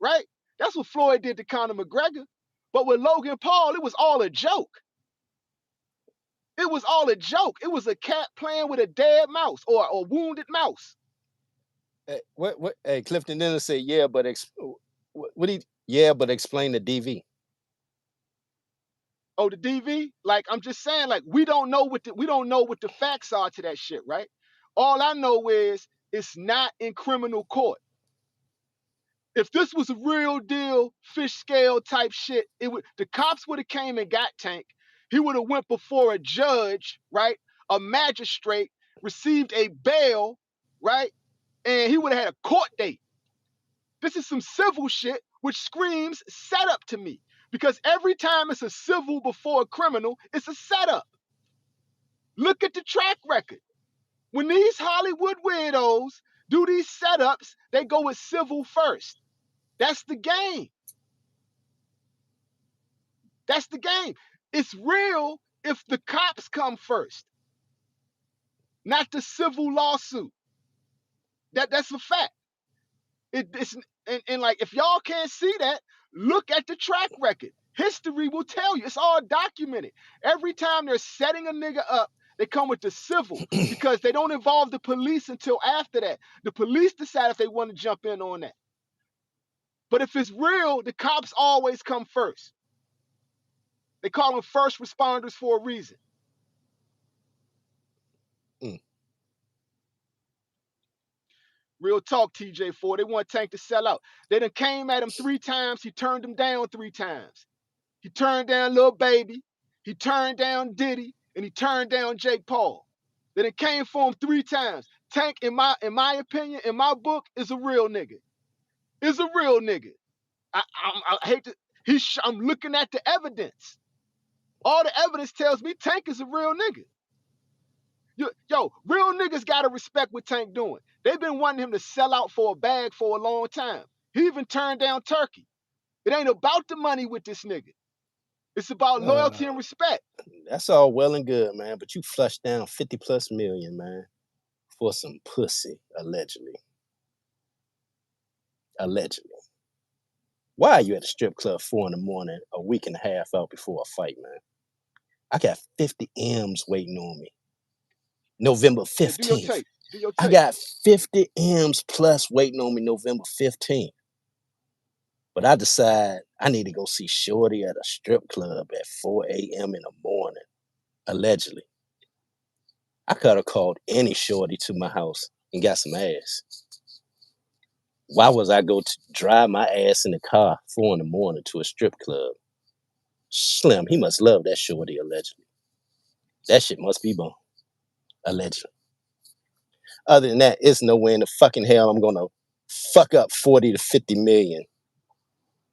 Right? That's what Floyd did to Conor McGregor. But with Logan Paul, it was all a joke. It was all a joke. It was a cat playing with a dead mouse or a wounded mouse. Hey, what? Hey, Clifton Dennis said, yeah, but but explain the DV. Oh, the DV? Like, I'm just saying, like, we don't know what the facts are to that shit, right? All I know is it's not in criminal court. If this was a real deal fish scale type shit, the cops would have came and got Tank. He would have went before a judge, right? A magistrate, received a bail, right? And he would have had a court date. This is some civil shit, which screams setup to me. Because every time it's a civil before a criminal, it's a setup. Look at the track record. When these Hollywood weirdos do these setups, they go with civil first. That's the game. That's the game. It's real if the cops come first, not the civil lawsuit. That's a fact. And like, if y'all can't see that, look at the track record. History will tell you. It's all documented. Every time they're setting a nigga up, they come with the civil because they don't involve the police until after that. The police decide if they want to jump in on that. But if it's real, the cops always come first. They call them first responders for a reason. Real talk, TJ4. They want Tank to sell out. They done came at him 3 times. He turned them down 3 times. He turned down Lil Baby. He turned down Diddy. And he turned down Jake Paul. They done came for him 3 times. Tank, in my opinion, in my book, is a real nigga. Is a real nigga. I hate to. I'm looking at the evidence. All the evidence tells me Tank is a real nigga. Yo, real niggas gotta respect what Tank doing. They've been wanting him to sell out for a bag for a long time. He even turned down Turkey. It ain't about the money with this nigga. It's about loyalty and respect. That's all well and good, man. But you flushed down 50+ million, man, for some pussy, allegedly. Allegedly. Why are you at a strip club 4 a.m, a week and a half out before a fight, man? I got 50 M's waiting on me. November 15th. I got 50 M's plus waiting on me November 15th. But I decide I need to go see Shorty at a strip club at 4 a.m. in the morning, allegedly. I could have called any shorty to my house and got some ass. Why was I go to drive my ass in the car 4 in the morning to a strip club? Slim, he must love that shorty, allegedly. That shit must be bone, allegedly. Other than that, it's no way in the fucking hell I'm gonna fuck up 40 to 50 million.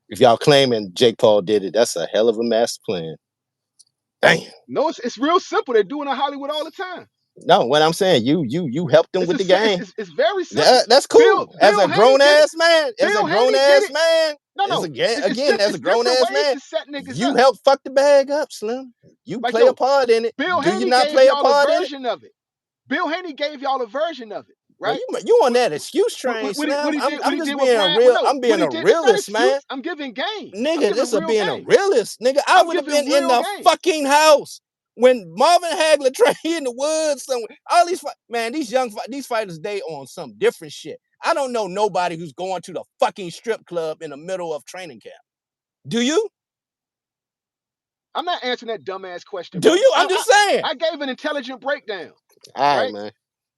If y'all claiming Jake Paul did it, that's a hell of a master plan. Damn. No, it's real simple. They're doing it in Hollywood all the time. No, what I'm saying, you helped them with the game. It's very simple. That's cool. As a grown ass man, Bill Haney did it. man, No, as a grown ass man, to set niggas you up. help fuck the bag up, Slim. You Like, play a part in it. Bill Do Haney you not gave play a y'all part a in it? version of it. Bill Haney gave y'all a version of it, right? Well, you on that excuse train, Slim. I'm just being a real. I'm being a realist, man. I'm giving game. Nigga, this is being a realist. Nigga, I would have been in the fucking house when Marvin Hagler trained in the woods somewhere. All these man, these fighters, they on some different shit. I don't know nobody who's going to the fucking strip club in the middle of training camp. Do you? I'm not answering that dumbass question. Do you? I'm just saying. I gave an intelligent breakdown. All right, man.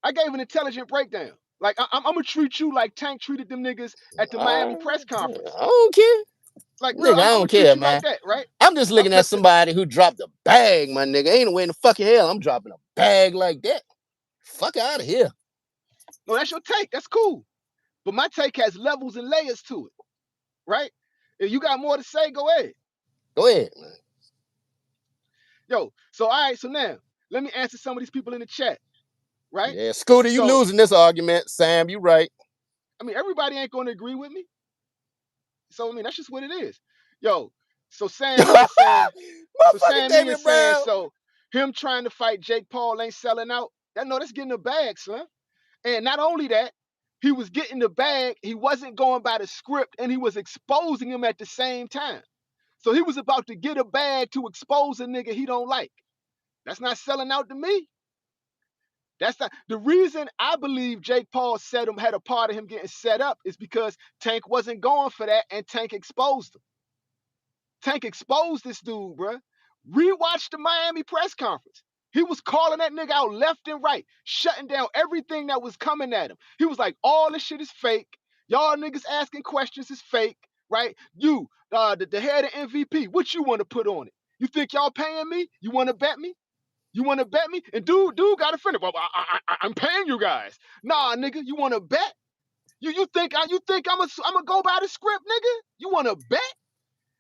I gave an intelligent breakdown. Like, I'm gonna treat you like Tank treated them niggas at the Miami press conference. I don't care. Like, nigga, I don't care, man. Like that, right? I'm just looking at somebody who dropped a bag, my nigga. Ain't no way in the fucking hell I'm dropping a bag like that. Fuck out of here. No, that's your take. That's cool. But my take has levels and layers to it, right? If you got more to say, go ahead. Go ahead, man. Yo, so all right, so now let me answer some of these people in the chat, right? Yeah, Scooter, you losing this argument. Sam, you right. I mean, everybody ain't gonna agree with me. So I mean, that's just what it is. Yo, so Sam Lee is saying, so him trying to fight Jake Paul ain't selling out. That's getting a bag, son. And not only that, he was getting the bag, he wasn't going by the script, and he was exposing him at the same time. So he was about to get a bag to expose a nigga he don't like. That's not selling out to me. That's not the reason I believe Jake Paul had a part of him getting set up is because Tank wasn't going for that, and Tank exposed him. Tank exposed this dude, bruh. Rewatch the Miami press conference. He was calling that nigga out left and right, shutting down everything that was coming at him. He was like, all this shit is fake. Y'all niggas asking questions is fake, right? You, the head of MVP, what you want to put on it? You think y'all paying me? You want to bet me? You want to bet me? And dude got offended. Well, I'm paying you guys. Nah, nigga, you want to bet? You think I'm gonna go by the script, nigga? You want to bet?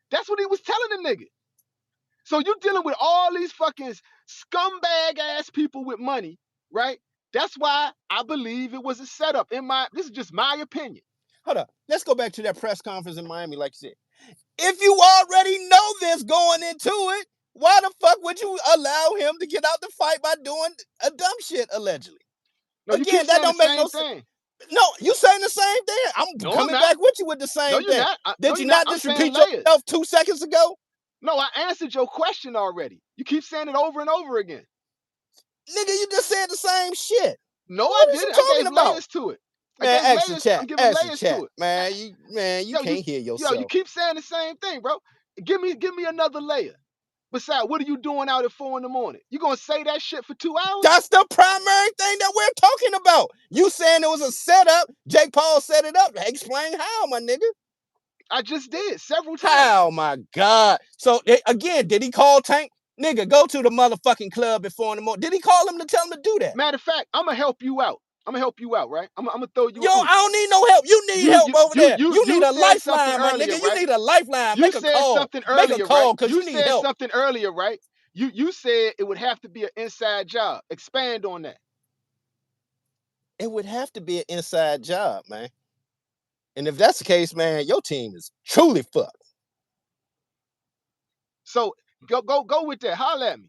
That's what he was telling the nigga. So you dealing with all these fucking scumbag ass people with money, right? That's why I believe it was a setup. This is just my opinion. Hold up. Let's go back to that press conference in Miami, like you said. If you already know this going into it, why the fuck would you allow him to get out the fight by doing a dumb shit, allegedly? No, again, that don't make no sense. No, you saying the same thing. I'm coming back with you with the same thing. Did you not just repeat yourself 2 seconds ago? No, I answered your question already. You keep saying it over and over again. Nigga, you just said the same shit. No, I didn't. I gave layers to it. Man, ask the chat. Man, you can't hear yourself. Yo, you keep saying the same thing, bro. Give me another layer. Besides, what are you doing out at 4 in the morning? You gonna say that shit for 2 hours? That's the primary thing that we're talking about. You saying it was a setup. Jake Paul set it up. Explain how, my nigga. I just did several times. Oh my God. So again, did he call Tank? Nigga, go to the motherfucking club at 4 in the morning. Did he call him to tell him to do that? Matter of fact, I'm gonna help you out. Right? I'm gonna throw you. Yo, I don't need no help. You need help over there. You need a lifeline, my nigga. Right? You need a lifeline. You said something earlier. Make a call because you need help. You said something earlier, right? You said it would have to be an inside job. Expand on that. It would have to be an inside job, man. And if that's the case, man, your team is truly fucked. So go with that. Holler at me.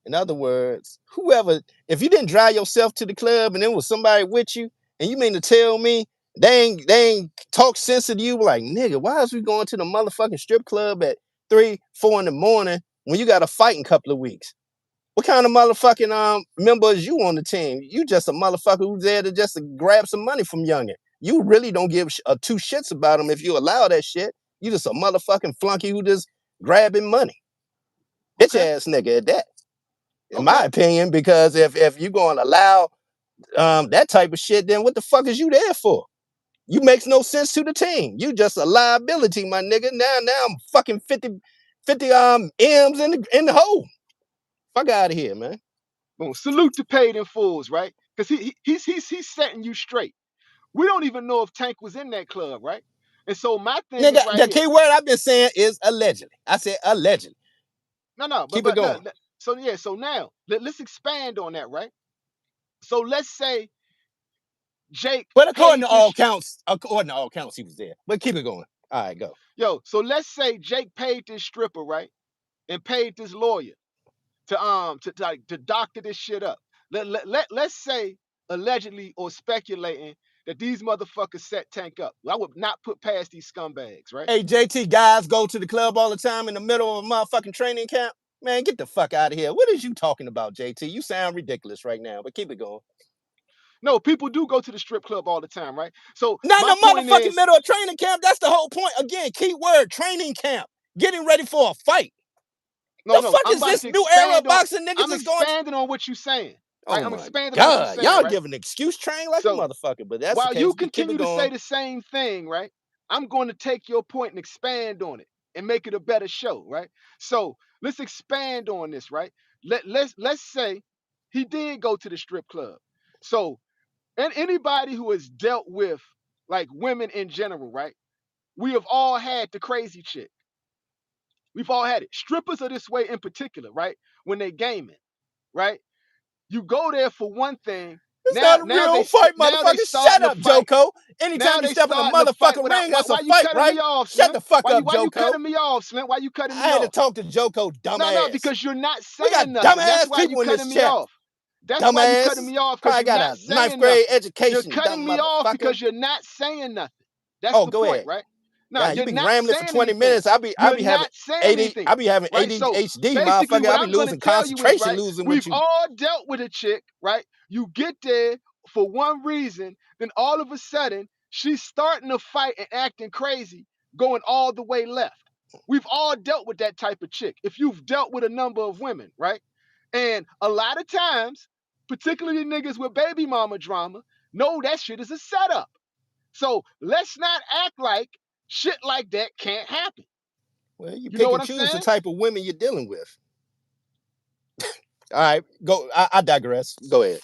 In other words, whoever, if you didn't drive yourself to the club and there was somebody with you, and you mean to tell me they ain't talk sense to you, like, nigga, why is we going to the motherfucking strip club at 3, 4 in the morning when you got a fight in a couple of weeks? What kind of motherfucking member is you on the team? You just a motherfucker who's there to grab some money from youngin'. You really don't give 2 shits about them if you allow that shit. You just a motherfucking flunky who just grabbing money. Bitch ass nigga at that. in my opinion, because if you're going to allow that type of shit, then what the fuck is you there for? You makes no sense to the team. You just a liability, my nigga. Now I'm fucking 50 M's in the hole. Fuck out of here, man. Boom. Salute to paid in fulls, right? Because he's setting you straight. We don't even know if Tank was in that club, right? And so my thing is Nigga, right the here. key word I've been saying is allegedly. I said allegedly. No, Keep it going. So yeah, so now let's expand on that, right? So let's say Jake But according paid to all this. counts, he was there. But keep it going. All right, go. Yo, so let's say Jake paid this stripper, right? And paid this lawyer to doctor this shit up. Let's say allegedly or speculating that these motherfuckers set Tank up. I would not put past these scumbags, right? Hey, JT, guys go to the club all the time in the middle of a motherfucking training camp. Man, get the fuck out of here. What is you talking about, JT? You sound ridiculous right now, but keep it going. No, people do go to the strip club all the time, right? So Not in my the point motherfucking is, middle of training camp. That's the whole point. Again, key word, training camp. Getting ready for a fight. The no, fuck I'm is about this to new era of expand on. boxing? Niggas I'm is going. expanding on what you're saying, right? Oh I'm my expanding on what you're god, saying, y'all right? giving excuse train like a So motherfucker. But that's the while you case. Keep continue it to say going. the same thing, right? I'm going to take your point and expand on it and make it a better show, right? So let's expand on this, right? Let's say he did go to the strip club. So, and anybody who has dealt with like women in general, right? We have all had the crazy chick. We've all had it. Strippers are this way in particular, right? When they gaming, right? You go there for one thing. It's not a real fight, Now they motherfucker. Shut starting to up, fight. Joko. Now Anytime you they step in the starting to fight motherfucking without. ring, that's a Why you fight, cutting right? me off, Shut Slim? the fuck up, Why you Joko. cutting me off, Slim? Why you cutting I me had to off? talk to Joko, No, dumbass. because you're not We got saying nothing. That's dumbass why you people in this cutting me chat. off. That's why you cutting Dumbasses. me off because Probably you're got not a ninth saying grade nothing. You're education, cutting dumb me off motherfucker. because you're not saying nothing. That's Oh, the go point, ahead. right? No, God, you you're be not rambling for saying 20 anything. minutes. I You're be having not saying I anything, be having right? So ADHD, basically, motherfucker. what I be I'm gonna losing tell you is, concentration, right? losing with We've you. all dealt with a chick, right? You get there for one reason, then all of a sudden she's starting to fight and acting crazy, going all the way left. We've all dealt with that type of chick. If you've dealt with a number of women, right? And a lot of times, particularly niggas with baby mama drama, know that shit is a setup. So let's not act like shit like that can't happen. Well, you You know pick what and I'm choose the saying? type of women you're dealing with. All right, go. I digress. Go ahead.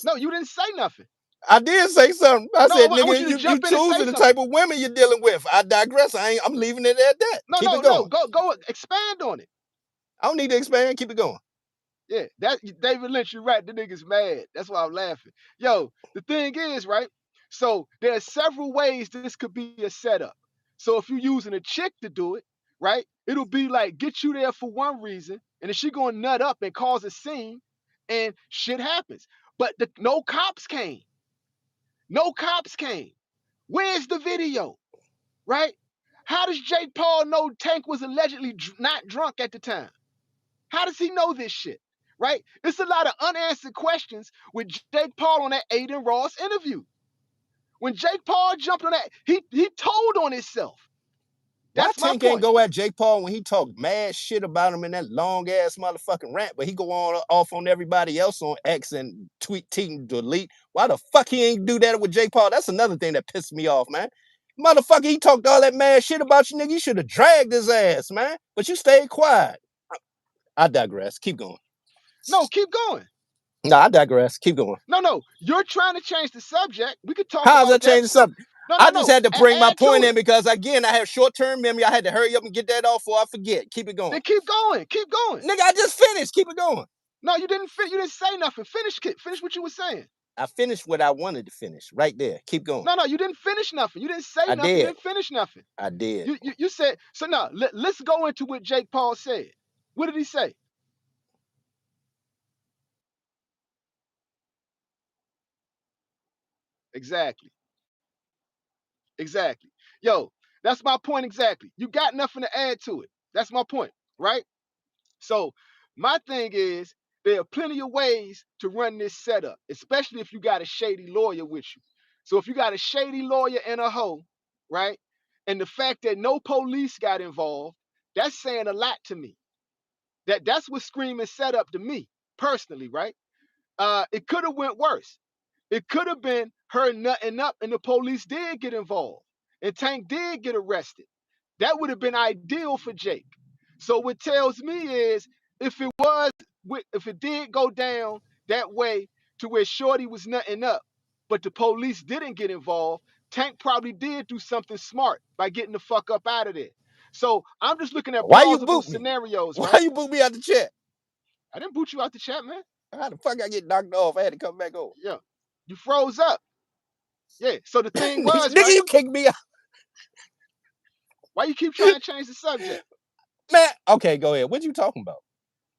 No, you didn't say nothing. I did say something. I No, said, I want nigga, you to you jump in and say choosing the type something. of women you're dealing with. I digress. I'm leaving it at that. Keep it No. going. Go expand on it. I don't need to expand. Keep it going. Yeah, that David Lynch, you're right. The nigga's mad. That's why I'm laughing. Yo, the thing is, right? So there are several ways this could be a setup. So if you're using a chick to do it, right? It'll be like get you there for one reason, and then she gonna nut up and cause a scene, and shit happens. But no cops came. No cops came. Where's the video? Right? How does Jake Paul know Tank was allegedly not drunk at the time? How does he know this shit? Right? It's a lot of unanswered questions with Jake Paul on that Aiden Ross interview. When Jake Paul jumped on that, he told on himself. Why That's my Tank ain't point. go at Jake Paul when he talked mad shit about him in that long ass motherfucking rant, but he go on off on everybody else on X and tweet, delete. Why the fuck he ain't do that with Jake Paul? That's another thing that pissed me off, man. Motherfucker, he talked all that mad shit about you, nigga. You should have dragged his ass, man. But you stayed quiet. I digress. Keep going. No, keep going. No, I digress. Keep going. No. You're trying to change the subject. We could talk How's about that that. changing something? I just No. had to bring my Add to point in it. because again, I have short-term memory. I had to hurry up and get that off before I forget. Keep it going. Then keep going. Keep going. Nigga, I just finished. Keep it going. No, you didn't fit. You didn't say nothing. Finish what you were saying. I finished what I wanted to finish right there. Keep going. No, you didn't finish nothing. You didn't say I nothing. You did. didn't finish nothing. I did. You said so. Now let's go into what Jake Paul said. What did he say? Exactly. Exactly. Yo, that's my point exactly. You got nothing to add to it. That's my point, right? So my thing is there are plenty of ways to run this setup, especially if you got a shady lawyer with you. So if you got a shady lawyer and a hoe, right? And the fact that no police got involved, that's saying a lot to me. That's what screaming set up to me personally, right? It could have went worse. It could have been her nutting up and the police did get involved and Tank did get arrested. That would have been ideal for Jake. So what tells me is if it was if it did go down that way to where Shorty was nutting up, but the police didn't get involved, Tank probably did do something smart by getting the fuck up out of there. So I'm just looking at Why you plausible boot me? scenarios, Why right? you boot me out the chat? I didn't boot you out the chat, man. How the fuck I get knocked off? I had to come back over. Yeah. You froze up. Yeah. So the thing was, Nigga, right? you kicked me out. Why you keep trying to change the subject? Man, okay, go ahead. What you talking about?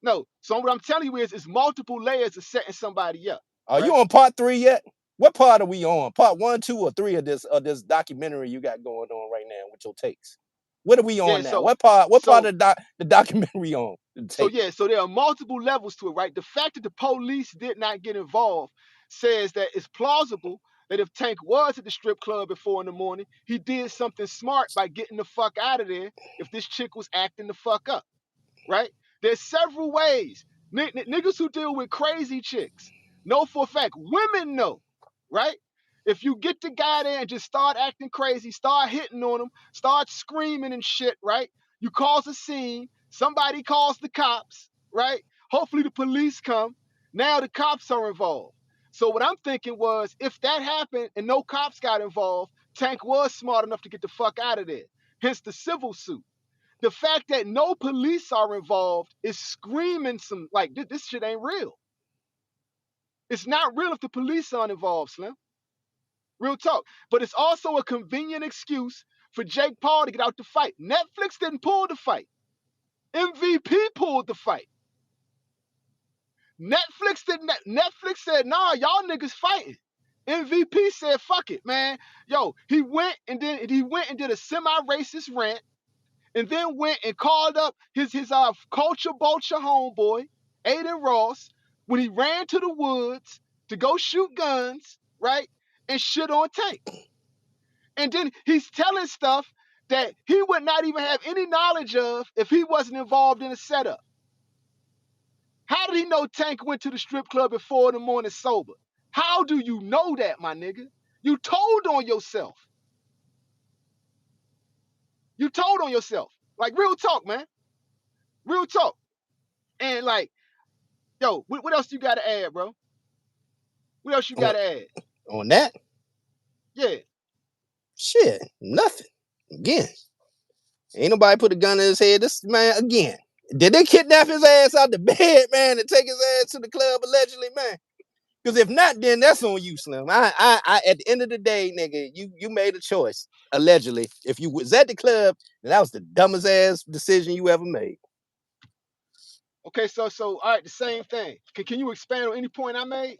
No. So what I'm telling you is it's multiple layers of setting somebody up. Are right? you on part 3 yet? What part are we on? Part 1, 2, or 3 of this documentary you got going on right now with your takes? What are we on now? What part of the documentary on? So there are multiple levels to it, right? The fact that the police did not get involved says that it's plausible that if Tank was at the strip club at 4 a.m, he did something smart by getting the fuck out of there if this chick was acting the fuck up, right? There's several ways. Niggas who deal with crazy chicks know for a fact. Women know, right? If you get the guy there and just start acting crazy, start hitting on him, start screaming and shit, right? You cause a scene, somebody calls the cops, right? Hopefully the police come. Now the cops are involved. So what I'm thinking was if that happened and no cops got involved, Tank was smart enough to get the fuck out of there. Hence the civil suit. The fact that no police are involved is screaming some like this shit ain't real. It's not real if the police aren't involved, Slim. Real talk. But it's also a convenient excuse for Jake Paul to get out the fight. Netflix didn't pull the fight. MVP pulled the fight. Netflix didn't. Netflix said, "Nah, y'all niggas fighting." MVP said, "Fuck it, man." Yo, he went and did a semi-racist rant, and then went and called up his culture vulture homeboy, Aiden Ross, when he ran to the woods to go shoot guns, right? And shit on Tank. And then he's telling stuff that he would not even have any knowledge of if he wasn't involved in a setup. How did he know Tank went to the strip club at 4 a.m. sober? How do you know that, my nigga? You told on yourself. You told on yourself. Like, real talk, man. Real talk. And like, yo, what else you got to add, bro? What else you got to add? On that? Yeah. Shit, nothing. Again, ain't nobody put a gun in his head. This man, again, did they kidnap his ass out the bed, man, and take his ass to the club allegedly, man? Because if not, then that's on you, Slim. I at the end of the day, nigga, you made a choice allegedly. If you was at the club, then that was the dumbest ass decision you ever made. Okay, so all right, the same thing. Can you expand on any point I made?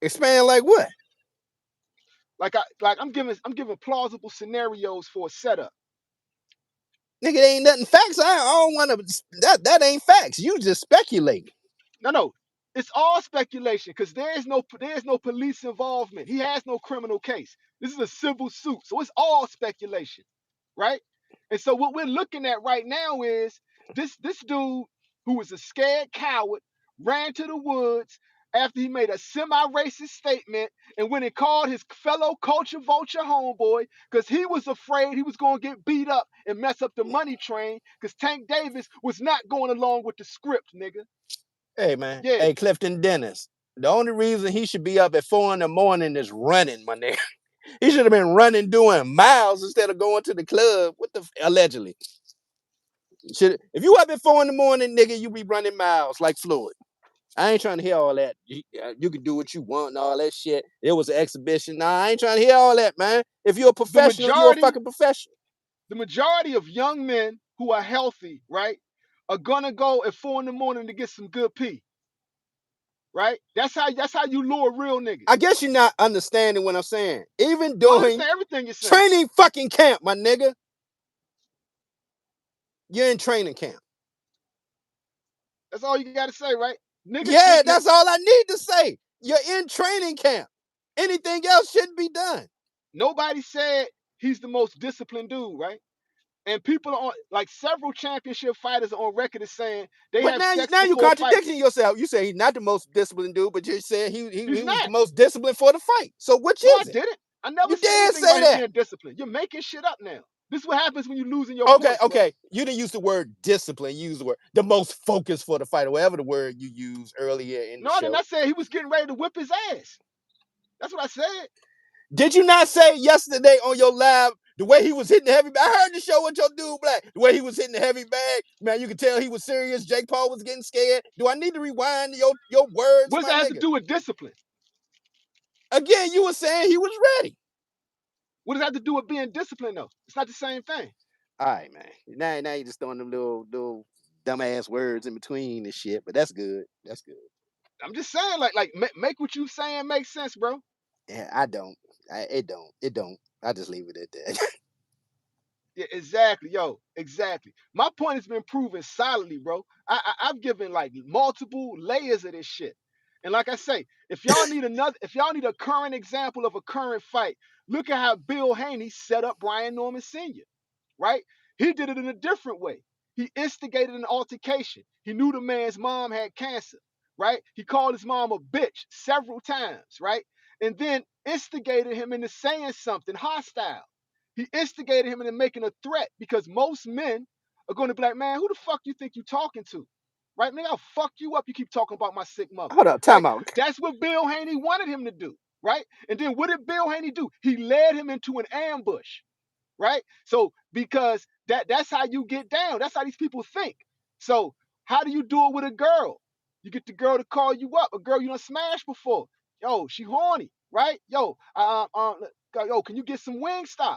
Expand like what? Like I'm giving plausible scenarios for a setup. Nigga, it ain't nothing facts. I don't want to. That ain't facts. You just speculate. No, it's all speculation because there's no police involvement. He has no criminal case. This is a civil suit, so it's all speculation, right? And so what we're looking at right now is this dude who was a scared coward ran to the woods after he made a semi-racist statement and went and called his fellow culture vulture homeboy because he was afraid he was going to get beat up and mess up the money train because Tank Davis was not going along with the script, nigga. Hey, man. Yeah. Hey, Clifton Dennis. The only reason he should be up at 4 a.m. is running, my nigga. He should have been running, doing miles instead of going to the club. What the allegedly? If you up at 4 a.m, nigga, you be running miles like Floyd. I ain't trying to hear all that. You can do what you want and all that shit. It was an exhibition. Nah, I ain't trying to hear all that, man. If you're a professional, you're a fucking professional. The majority of young men who are healthy, right, are gonna go at 4 a.m. to get some good pee. Right? That's how you lure real niggas. I guess you're not understanding what I'm saying. Even doing everything you're saying. Training fucking camp, my nigga. You're in training camp. That's all you gotta say, right? Niggas, yeah, that's all I need to say. You're in training camp. Anything else shouldn't be done. Nobody said he's the most disciplined dude, right? And people are on, like, several championship fighters are on record as saying they But have now, sex now you before a fight. contradicting yourself. You say he's not the most disciplined dude, but you said He's he was the not. most disciplined for the fight. So which No, I is it? didn't. I never You said did anything say about him that. being disciplined. You're making shit up now. This is what happens when you're losing your Okay, points, bro. okay. You didn't use the word discipline. You used the word the most focused for the fight, or whatever the word you used earlier in the No, I did show. not say he was getting ready to whip his ass. That's what I said. Did you not say yesterday on your live the way he was hitting the heavy bag? I heard the show with your dude Black. The way he was hitting the heavy bag, man, you could tell he was serious. Jake Paul was getting scared. Do I need to rewind your words, What does my that have to nigga? do with discipline? Again, you were saying he was ready. What does that have to do with being disciplined, though? It's not the same thing. All right, man. Now you just throwing them little dumbass words in between and shit. But that's good. That's good. I'm just saying, make what you saying make sense, bro. Yeah, I don't. It don't. It don't. I just leave it at that. Yeah, exactly, yo, exactly. My point has been proven solidly, bro. I've given like multiple layers of this shit, and like I say, if y'all need a current example of a current fight, look at how Bill Haney set up Brian Norman Sr. Right? He did it in a different way. He instigated an altercation. He knew the man's mom had cancer, right? He called his mom a bitch several times, right? And then instigated him into saying something hostile. He instigated him into making a threat because most men are going to be like, man, who the fuck you think you talking to? Right? Man, I'll fuck you up. You keep talking about my sick mother. Hold up, Right? time out. That's what Bill Haney wanted him to do. Right? And then what did Bill Haney do? He led him into an ambush. Right? So because that's how you get down. That's how these people think. So how do you do it with a girl? You get the girl to call you up, a girl you done smashed before. Yo, she horny, right? Yo, can you get some Wingstop?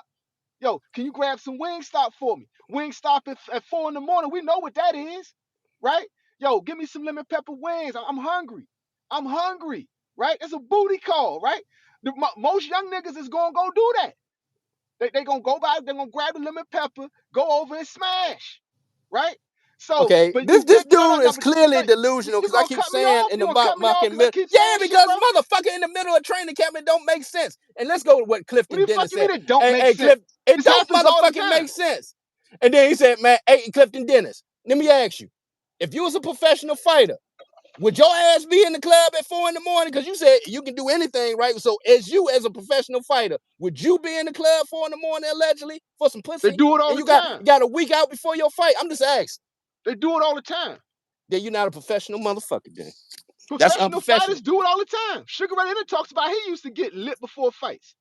Yo, can you grab some Wingstop for me? Wingstop at 4 in the morning. We know what that is, right? Yo, give me some lemon pepper wings. I'm hungry. I'm hungry, right? It's a booty call, right? Most young niggas is gonna go do that. They gonna go by, they're gonna grab the lemon pepper, go over and smash, right? So, Okay, but this you this but no, no, dude no, is but you clearly say delusional you because I gonna keep cut me saying off? in You the gonna cut me off motherfucking because I middle. keep Yeah, saying shit, because bro? motherfucker in the middle of training camp, it don't make sense. And let's go to what What Clifton the fuck Dennis you mean said. it don't Hey, make hey, sense? Cliff, it This don't happens all the motherfucking time. make sense. And then he said, man, hey, Clifton Dennis, let me ask you, if you was a professional fighter, would your ass be in the club at 4 in the morning? Because you said you can do anything, right? So, as a professional fighter, would you be in the club 4 in the morning allegedly for some They pussy? do it all And the you got time. got a week out before your fight? I'm just asking. They do it all the time. Then you're not a professional motherfucker. Then that's Professional unprofessional. fighters do it all the time. Sugar Ray Leonard talks about he used to get lit before fights.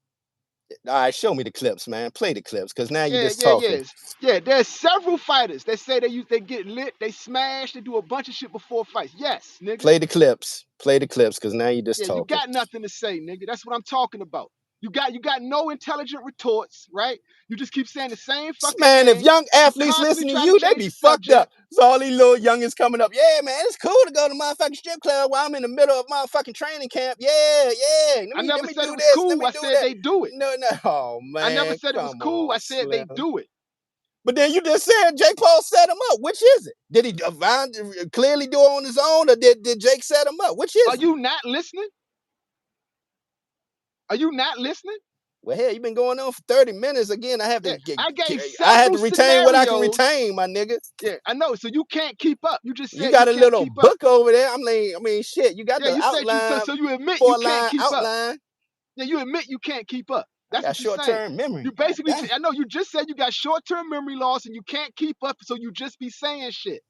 All right, show me the clips, man. Play the clips, because now you're Yeah, just yeah, talking. yes. Yeah, there's several fighters that say they get lit, they smash, they do a bunch of shit before fights. Yes, nigga. Play the clips. Play the clips, because now you're just Yeah, you talking. got nothing to say, nigga. That's what I'm talking about. You got no intelligent retorts, right? You just keep saying the same fucking Man, if thing. young You athletes constantly listen to try to you, they change be the fucked subject. up. So all these little youngins coming up, yeah, man, it's cool to go to motherfucking strip club while I'm in the middle of motherfucking training camp. Yeah, yeah. Let I me never let me said do it was this. Let cool. me I do said that. they do it. No, no. Oh I never man, said it was come cool. on, I said they Slim. do it. But then you just said Jake Paul set him up. Which is it? Did he clearly do it on his own, or did Jake set him up? Which Are is it? you not listening? Are you not listening? Well, hell, you've been going on for 30 minutes. Again, I have Yeah, to get, I gave I had several to retain what I can scenarios. retain, my nigga. Yeah, I know. So you can't keep up. You just You said you got a can't little keep up. book over there. I mean, shit. You got Yeah, the you said outline, so you admit you can't 4-line keep up. outline. Yeah, you admit you can't keep up. I That's got what you're saying. short-term memory. You God basically, damn. I know you just said you got short-term memory loss and you can't keep up, so you just be saying shit,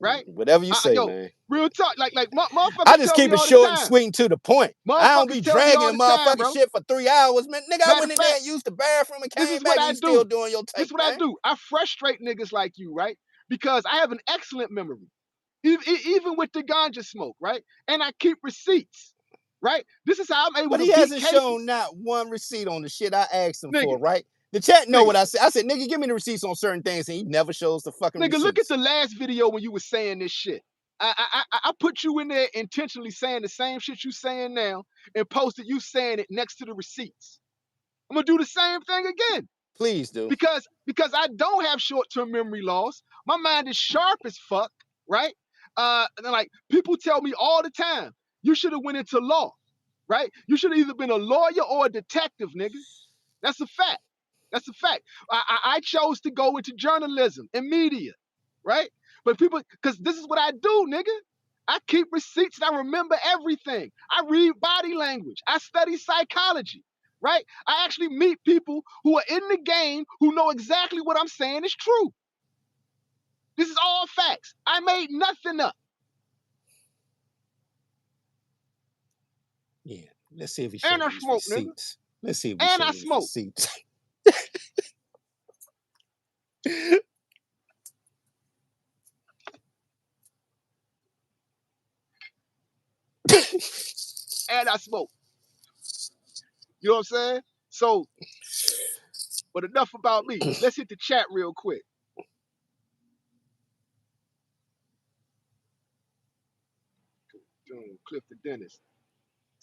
right? Whatever you say, Yo, man. real talk. Like I motherfuckers just tell me keep it all the short and time. sweet and to the point. I don't Motherfuckers be tell me dragging all the the time, motherfucking bro. shit for 3 hours, man. Nigga, I Matter of went in there fact, and used the bathroom and this came is what back and I you still do. doing your This is tape, what I man. do. I frustrate niggas like you, right? Because I have an excellent memory. Even with the ganja smoke, right? And I keep receipts, right? This is how I'm able But to he beat hasn't cases. shown not one receipt on the shit I asked him Nigga, for, right? The chat know nigga, what I said. I said, nigga, give me the receipts on certain things, and he never shows the fucking nigga, look at receipts. the last video when you were saying this shit. I put you in there intentionally saying the same shit you saying now and posted you saying it next to the receipts. I'm gonna do the same thing again Please do. because I don't have short-term memory loss. My mind is sharp as fuck, right? And like people tell me all the time, you should have went into law, right? You should have either been a lawyer or a detective, nigga. That's a fact. That's a fact. I chose to go into journalism and media, right? But people, because this is what I do, nigga. I keep receipts and I remember everything. I read body language. I study psychology, right? I actually meet people who are in the game who know exactly what I'm saying is true. This is all facts. I made nothing up. Yeah. Let's see if he And showed I these smoke, nigga. receipts. Let's see if we And show I these smoke. receipts. And I smoke. You know what I'm saying? So, but enough about me. Let's hit the chat real quick. Clifton Dennis.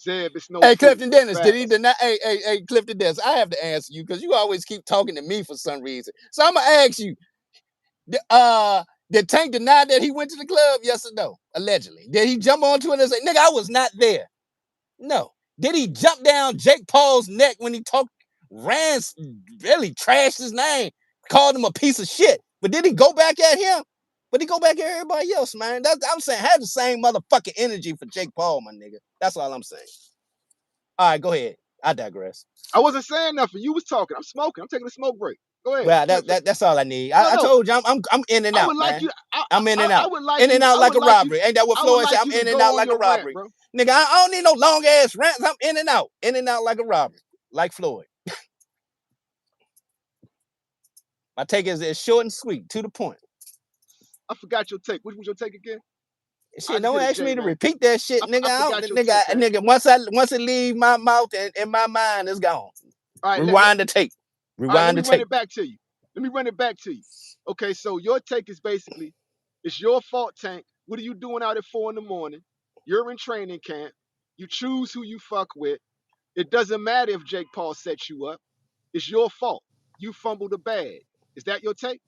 Zeb, it's no Hey, food. Clifton Dennis, did he Facts. deny? Hey, Clifton Dennis, I have to answer you because you always keep talking to me for some reason. So I'm gonna ask you, did Tank deny that he went to the club? Yes or no? Allegedly. Did he jump onto it and say, nigga, I was not there? No. Did he jump down Jake Paul's neck when he really trashed his name, called him a piece of shit? But did he go back at him? But he go back at everybody else, man. I'm saying, have the same motherfucking energy for Jake Paul, my nigga. That's all I'm saying. All right, go ahead. I digress. I wasn't saying nothing. You was talking. I'm smoking. I'm taking a smoke break. Go ahead. Well, that's all I need. No, I no. told you I'm in and I out, would like man. you. I'm in and I out. would like In and you. out I like would a like you. robbery. Ain't that what I would Floyd said? like I'm you to in and go out on like a your rant, robbery. bro. Nigga, I don't need no long ass rants. I'm in and out. In and out like a robbery. Like Floyd. My take is short and sweet, to the point. I forgot your take. Which was your take again? I Shit, just don't hit a ask J, me to man. repeat that shit, nigga. I forgot your take, man. Nigga, once it leave my mouth and my mind, it's gone. All right, Rewind the tape. all right, let Rewind me the run tape. it back to you. Let me run it back to you. Okay, so your take is basically, it's your fault, Tank. What are you doing out at 4 a.m? You're in training camp. You choose who you fuck with. It doesn't matter if Jake Paul sets you up. It's your fault. You fumbled the bag. Is that your take?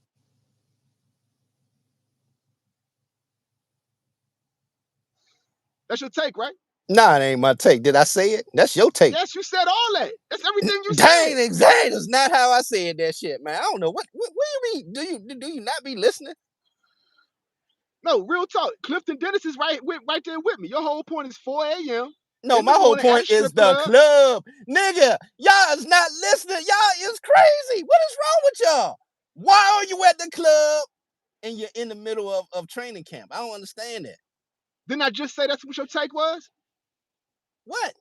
That's your take, right? Nah, it ain't my take. Did I say it? That's your take. Yes, you said all that. That's everything you Dang, said. exactly. That's not how I said that shit, man. I don't know what do you mean? Do you not be listening? No, real talk. Clifton Dennis is right there with me. Your whole point is 4 a.m. No, in the my whole morning at a point is strip the club. club. Nigga, y'all is not listening. Y'all is crazy. What is wrong with y'all? Why are you at the club and you're in the middle of training camp? I don't understand that. Didn't I just say that's what your take was? What?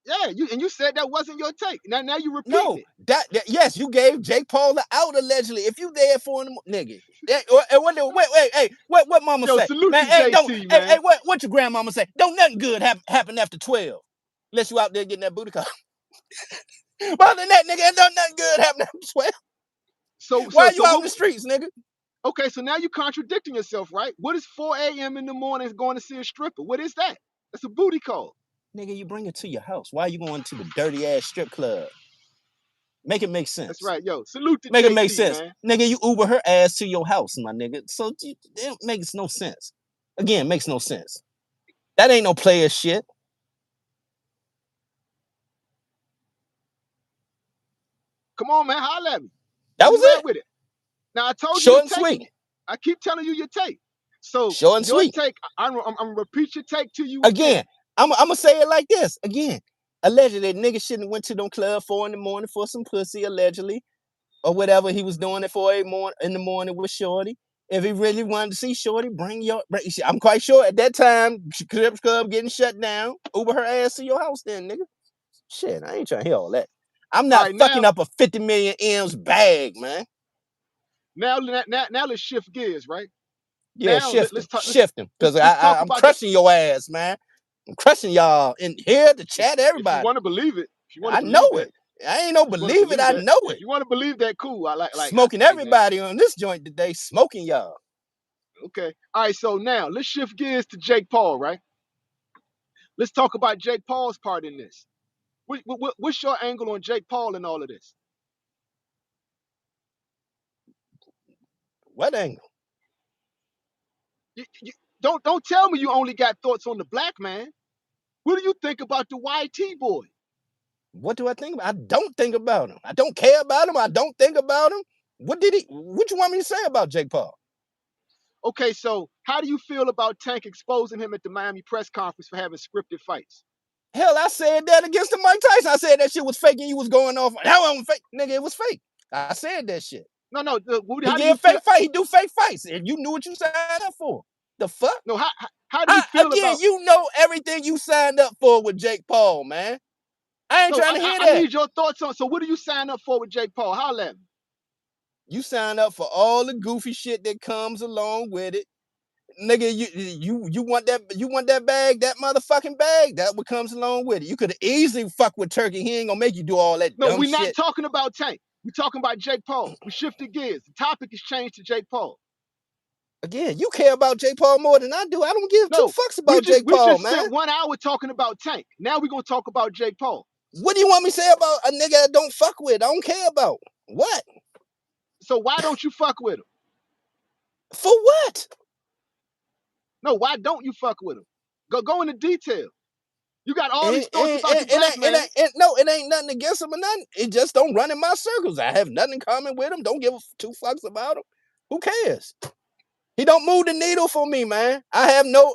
Yeah, you said that wasn't your take. Now you repeating No, it. that yes, you gave Jake Paul the out allegedly. If you there for him, nigga. What mama Yo, say? salute Man, to hey, don't JT, man. what your grandmama say? Don't nothing good happen after 12. Unless you out there getting that booty call. But other than that, nigga, don't nothing good happen after 12. So Why so are you so out in what? the streets, nigga? Okay, so now you're contradicting yourself, right? What is 4 a.m. in the morning going to see a stripper? What is that? That's a booty call. Nigga, you bring it to your house. Why are you going to the dirty ass strip club? Make it make That's sense. right, yo. Salute to Make it make JT, sense. man. Nigga, you Uber her ass to your house, my nigga. So it makes no sense. Again, makes no sense. That ain't no player shit. Come on, man, holla at me. That Where was you at it. with it? Now I told you Short your and take. sweet. I keep telling you your take. So Short and your sweet. take, I'm gonna repeat your take to you again. Again, I'm gonna say it like this. Again, allegedly, nigga shouldn't have went to them club 4 a.m. for some pussy, allegedly, or whatever he was doing at 4 a.m. in the morning with Shorty. If he really wanted to see Shorty, I'm quite sure at that time, Crips Club getting shut down. Uber her ass to your house, then, nigga. Shit, I ain't trying to hear all that. I'm All not right, fucking up a 50 million M's bag, man. now let's shift gears, right? Yeah, Now shift him, let's talk. shift him, cause Let's talk I'm about the. crushing your ass, man. I'm crushing y'all in here, the chat, If you everybody. want to believe it, if you want to I know believe that, it. I ain't no if you want to believe it. believe I that, know if it. you want to believe that, cool. I Smoking hey man. everybody on this joint today. Smoking y'all. Okay. All right. So now let's shift gears to Jake Paul, right? Let's talk about Jake Paul's part in this. What's your angle on Jake Paul and all of this? What angle? You don't tell me you only got thoughts on the black man. What do you think about the YT boy? What do I think about? I don't think about him. I don't care about him. I don't think about him. What you want me to say about Jake Paul? Okay, so how do you feel about Tank exposing him at the Miami press conference for having scripted fights? Hell, I said that against the Mike Tyson. I said that shit was fake and you was going off. That wasn't fake. Nigga, it was fake. I said that shit. No, He how do you give feel? fake fight. He do fake fights. And you knew what you signed up for. The fuck? No, how do you feel again, about? you know everything you signed up for with Jake Paul, man. I ain't No, trying to hear I that. need your thoughts on. So what do you sign up for with Jake Paul? Holla at me. You signed up for all the goofy shit that comes along with it. Nigga, you want that bag, that motherfucking bag, that what comes along with it. You could easily fuck with Turkey. He ain't gonna make you do all that No, dumb we're not shit. talking about Tank. We're talking about Jake Paul. We shifted gears. The topic has changed to Jake Paul. Again, you care about Jake Paul more than I do. I don't give two fucks about Jake Paul, we just man. spent 1 hour talking about Tank. Now we're gonna talk about Jake Paul. What do you want me to say about a nigga that don't fuck with? I don't care about. What? So why don't you fuck with him? For what? No, why don't you fuck with him? Go into detail. You got all these thoughts about the black man. It ain't nothing against him or nothing. It just don't run in my circles. I have nothing in common with him. Don't give two fucks about him. Who cares? He don't move the needle for me, man. I have no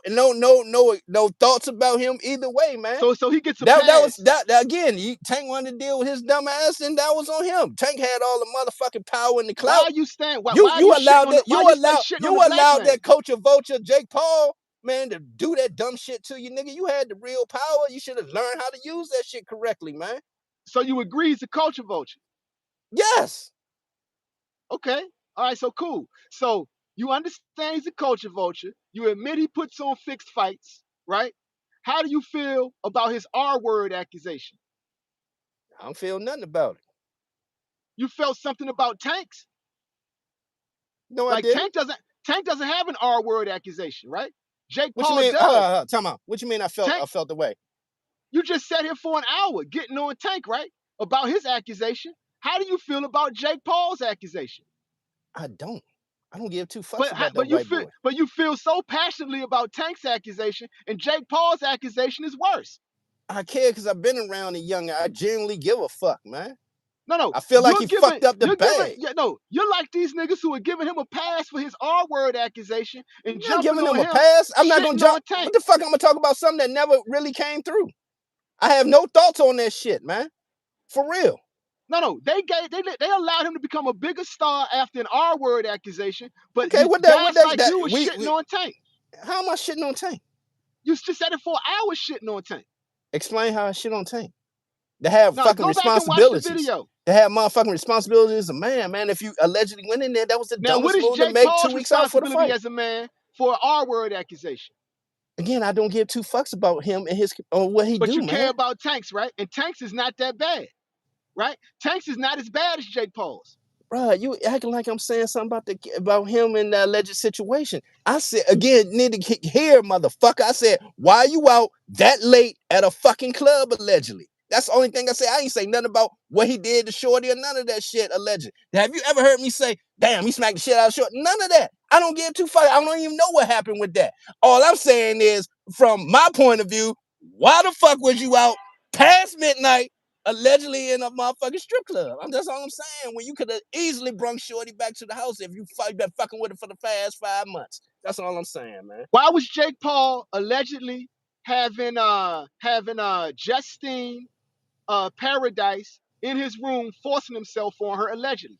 thoughts about him either way, man. So he gets a pass. Again. Tank wanted to deal with his dumb ass, and that was on him. Tank had all the motherfucking power and the clout. Why are you stand? You allowed that coach of vulture Jake Paul, man, to do that dumb shit to you, nigga. You had the real power. You should have learned how to use that shit correctly, man. So you agree he's a culture vulture? Yes. Okay. All right. So cool. So you understand he's a culture vulture. You admit he puts on fixed fights, right? How do you feel about his R-word accusation? I don't feel nothing about it. You felt something about Tank's? No, I didn't. Tank doesn't have an R-word accusation, right? Jake Paul does. Time out. What you mean I felt the way? You just sat here for an hour getting on Tank, right? About his accusation. How do you feel about Jake Paul's accusation? I don't give two fucks about that white boy. But you feel so passionately about Tank's accusation, and Jake Paul's accusation is worse. I care because I've been around the young. I genuinely give a fuck, man. No. I feel like he fucked up the bag. You're like these niggas who are giving him a pass for his R-word accusation and jumping giving him a pass. I'm not gonna jump. What the fuck? I'm gonna talk about something that never really came through. I have no thoughts on that shit, man. For real. No. They allowed him to become a bigger star after an R-word accusation. But okay, you were shitting on Tank. How am I shitting on Tank? You just said it for hours shitting on Tank. Explain how I shit on Tank. They have fucking responsibilities. They have motherfucking responsibilities as a man, man. If you allegedly went in there, that was the dumbest move to make 2 weeks out for the fight. As a man for an R-word accusation. Again, I don't give two fucks about him and what he do, man. But you care about Tanks, right? And Tanks is not that bad, right? Tanks is not as bad as Jake Paul's. Bro, you acting like I'm saying something about him in that alleged situation. I said, again, need to hear, motherfucker. I said, why are you out that late at a fucking club, allegedly? That's the only thing I say. I ain't say nothing about what he did to Shorty or none of that shit, alleged. Have you ever heard me say, damn, he smacked the shit out of Shorty? None of that. I don't give two fucks. I don't even know what happened with that. All I'm saying is, from my point of view, why the fuck was you out past midnight allegedly in a motherfucking strip club? That's all I'm saying. When you could have easily brung Shorty back to the house if you been fucking with her for the past 5 months. That's all I'm saying, man. Why was Jake Paul allegedly having Justine Paradise in his room, forcing himself on her allegedly?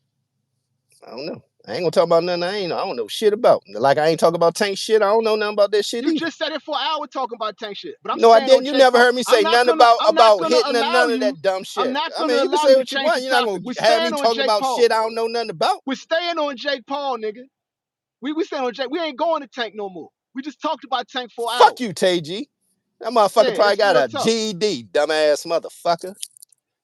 I don't know. I ain't gonna talk about nothing I don't know shit about. Like I ain't talking about Tank shit. I don't know nothing about that shit. You just said it for an hour talking about Tank shit. But no, I didn't. You never heard me say nothing about hitting and none of that dumb shit. I mean, you can say what you want. You're not gonna have me talking about shit I don't know nothing about. We're staying on Jake Paul, nigga. We staying on Jake. We ain't going to Tank no more. We just talked about Tank for an hour. Fuck you, TG. That motherfucker probably got a GED, dumbass motherfucker.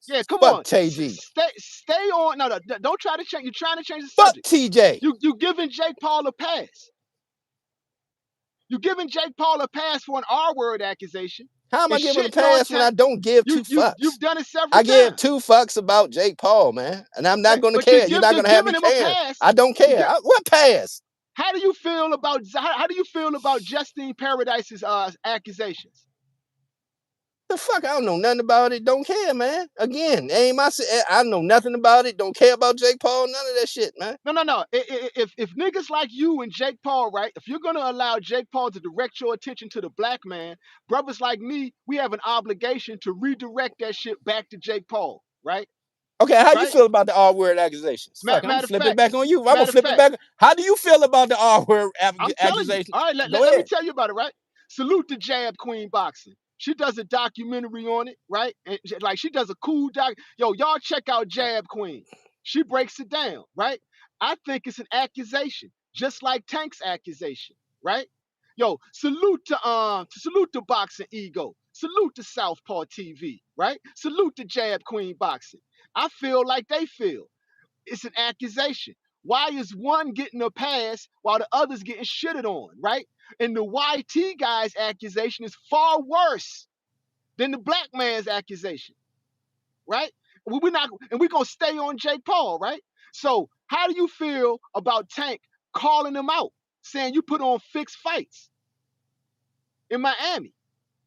Yeah, come on. Fuck TG. Stay on. No, don't try to change. You're trying to change the subject. Fuck TJ. You giving Jake Paul a pass. You giving Jake Paul a pass for an R-word accusation. How am I giving a pass when I don't give two fucks? You've done it several times. I give two fucks about Jake Paul, man. And I'm not going to care. You're not going to have me care. I don't care. What pass? How do you feel about Justine Paradise's accusations? The fuck? I don't know nothing about it. Don't care, man. Again, ain't my. I know nothing about it. Don't care about Jake Paul. None of that shit, man. No. If niggas like you and Jake Paul, right? If you're gonna allow Jake Paul to direct your attention to the black man, brothers like me, we have an obligation to redirect that shit back to Jake Paul, right? Okay, how you Right? feel about the R-word accusations? Fuck, I'm gonna Matter of flip it fact, back on you. I'm gonna matter of flip it fact, back. How do you feel about the R-word I'm telling you. accusations? All right, let, Go let, let me ahead. tell you about it, right? Salute to Jab Queen Boxing. She does a documentary on it, right? And like she does a cool doc. Yo, y'all check out Jab Queen. She breaks it down, right? I think it's an accusation, just like Tank's accusation, right? Yo, salute to Boxing Ego. Salute to Southpaw TV, right? Salute to Jab Queen Boxing. I feel like they feel. It's an accusation. Why is one getting a pass while the other's getting shitted on, right? And the YT guy's accusation is far worse than the black man's accusation, right? We're not, and we're gonna stay on Jake Paul, right? So, how do you feel about Tank calling him out, saying you put on fixed fights in Miami